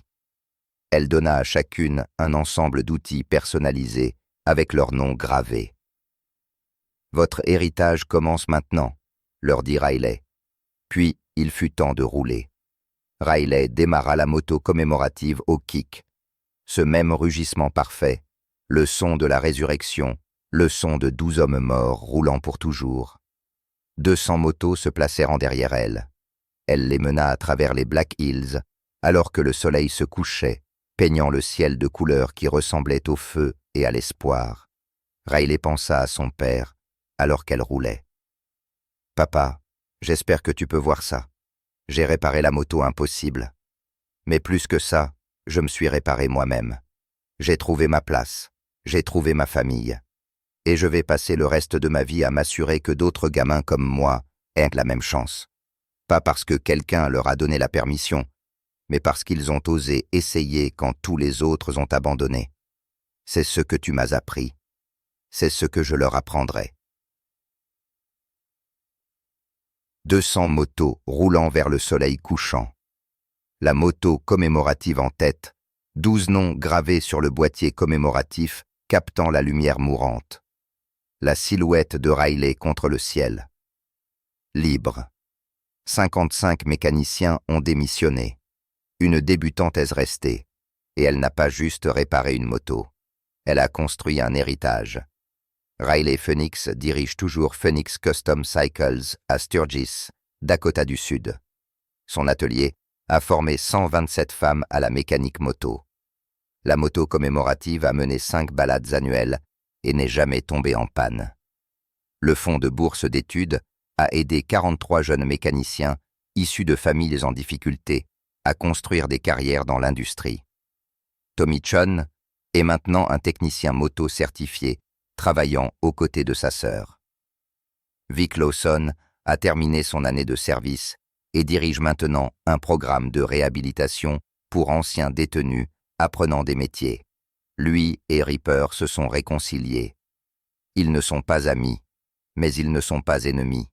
Elle donna à chacune un ensemble d'outils personnalisés avec leur nom gravé. « Votre héritage commence maintenant », leur dit Riley. Puis il fut temps de rouler. Riley démarra la moto commémorative au kick. Ce même rugissement parfait, le son de la résurrection, le son de 12 hommes morts roulant pour toujours. 200 motos se placèrent en derrière elle. Elle les mena à travers les Black Hills, alors que le soleil se couchait, peignant le ciel de couleurs qui ressemblaient au feu et à l'espoir. Riley pensa à son père, alors qu'elle roulait. « Papa, j'espère que tu peux voir ça. J'ai réparé la moto impossible. Mais plus que ça, je me suis réparé moi-même. J'ai trouvé ma place, j'ai trouvé ma famille. Et je vais passer le reste de ma vie à m'assurer que d'autres gamins comme moi aient la même chance. Pas parce que quelqu'un leur a donné la permission, mais parce qu'ils ont osé essayer quand tous les autres ont abandonné. C'est ce que tu m'as appris. C'est ce que je leur apprendrai. » 200 motos roulant vers le soleil couchant. La moto commémorative en tête, 12 noms gravés sur le boîtier commémoratif captant la lumière mourante. La silhouette de Riley contre le ciel. Libre. 55 mécaniciens ont démissionné. Une débutante est restée, et elle n'a pas juste réparé une moto. Elle a construit un héritage. Riley Phoenix dirige toujours Phoenix Custom Cycles à Sturgis, Dakota du Sud. Son atelier a formé 127 femmes à la mécanique moto. La moto commémorative a mené 5 balades annuelles et n'est jamais tombée en panne. Le fonds de bourse d'études a aidé 43 jeunes mécaniciens issus de familles en difficulté à construire des carrières dans l'industrie. Tommy Chun est maintenant un technicien moto certifié, travaillant aux côtés de sa sœur. Vic Lawson a terminé son année de service et dirige maintenant un programme de réhabilitation pour anciens détenus apprenant des métiers. Lui et Ripper se sont réconciliés. Ils ne sont pas amis, mais ils ne sont pas ennemis.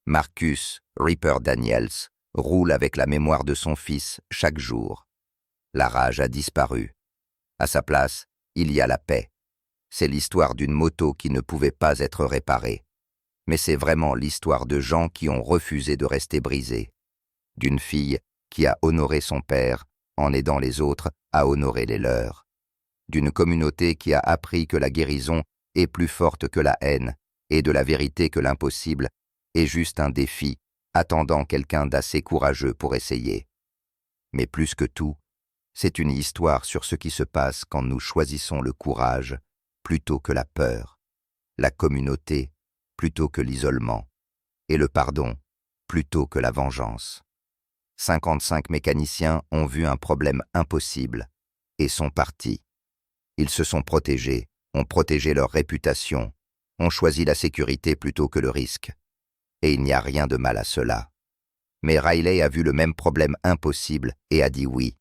Marcus Ripper Daniels roule avec la mémoire de son fils chaque jour. La rage a disparu. À sa place, il y a la paix. C'est l'histoire d'une moto qui ne pouvait pas être réparée. Mais c'est vraiment l'histoire de gens qui ont refusé de rester brisés. D'une fille qui a honoré son père en aidant les autres à honorer les leurs. D'une communauté qui a appris que la guérison est plus forte que la haine et de la vérité que l'impossible est juste un défi attendant quelqu'un d'assez courageux pour essayer. Mais plus que tout, c'est une histoire sur ce qui se passe quand nous choisissons le courage plutôt que la peur, la communauté plutôt que l'isolement, et le pardon plutôt que la vengeance. 55 mécaniciens ont vu un problème impossible et sont partis. Ils se sont protégés, ont protégé leur réputation, ont choisi la sécurité plutôt que le risque. Et il n'y a rien de mal à cela. Mais Riley a vu le même problème impossible et a dit oui.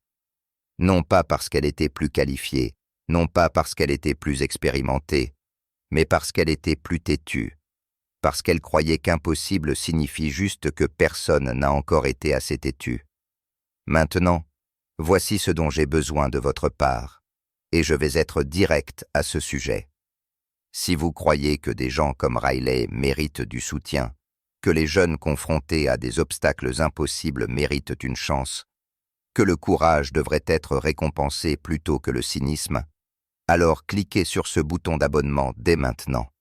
Non pas parce qu'elle était plus qualifiée, non pas parce qu'elle était plus expérimentée, mais parce qu'elle était plus têtue, parce qu'elle croyait qu'impossible signifie juste que personne n'a encore été assez têtu. Maintenant, voici ce dont j'ai besoin de votre part, et je vais être direct à ce sujet. Si vous croyez que des gens comme Riley méritent du soutien, que les jeunes confrontés à des obstacles impossibles méritent une chance, que le courage devrait être récompensé plutôt que le cynisme, alors cliquez sur ce bouton d'abonnement dès maintenant.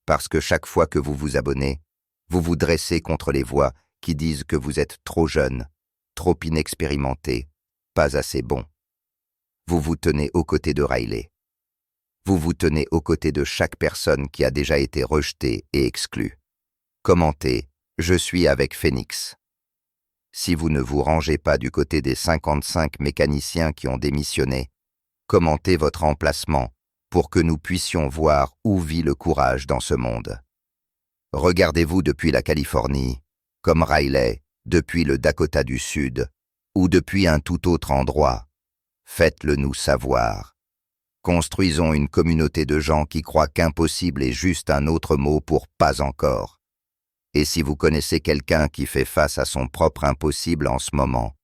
Parce que chaque fois que vous vous abonnez, vous vous dressez contre les voix qui disent que vous êtes trop jeune, trop inexpérimenté, pas assez bon. Vous vous tenez aux côtés de Riley. Vous vous tenez aux côtés de chaque personne qui a déjà été rejetée et exclue. Commentez « Je suis avec Phoenix ». Si vous ne vous rangez pas du côté des 55 mécaniciens qui ont démissionné, commentez votre emplacement pour que nous puissions voir où vit le courage dans ce monde. Regardez-vous depuis la Californie, comme Riley, depuis le Dakota du Sud, ou depuis un tout autre endroit. Faites-le nous savoir. Construisons une communauté de gens qui croient qu'impossible est juste un autre mot pour pas encore. Et si vous connaissez quelqu'un qui fait face à son propre impossible en ce moment,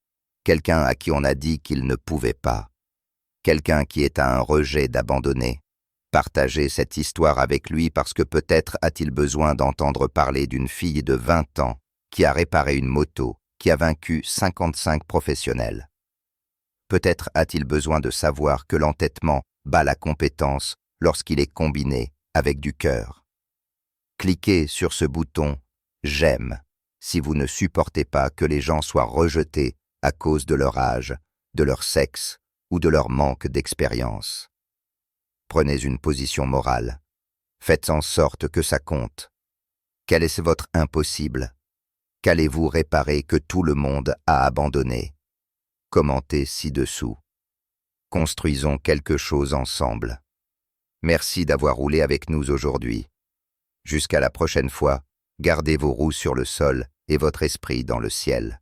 quelqu'un à qui on a dit qu'il ne pouvait pas, quelqu'un qui est à un rejet d'abandonner, partagez cette histoire avec lui parce que peut-être a-t-il besoin d'entendre parler d'une fille de 20 ans qui a réparé une moto, qui a vaincu 55 professionnels. Peut-être a-t-il besoin de savoir que l'entêtement bat la compétence lorsqu'il est combiné avec du cœur. Cliquez sur ce bouton « J'aime » si vous ne supportez pas que les gens soient rejetés à cause de leur âge, de leur sexe ou de leur manque d'expérience. Prenez une position morale. Faites en sorte que ça compte. Quel est votre impossible? Qu'allez-vous réparer que tout le monde a abandonné? Commentez ci-dessous. Construisons quelque chose ensemble. Merci d'avoir roulé avec nous aujourd'hui. Jusqu'à la prochaine fois, gardez vos roues sur le sol et votre esprit dans le ciel.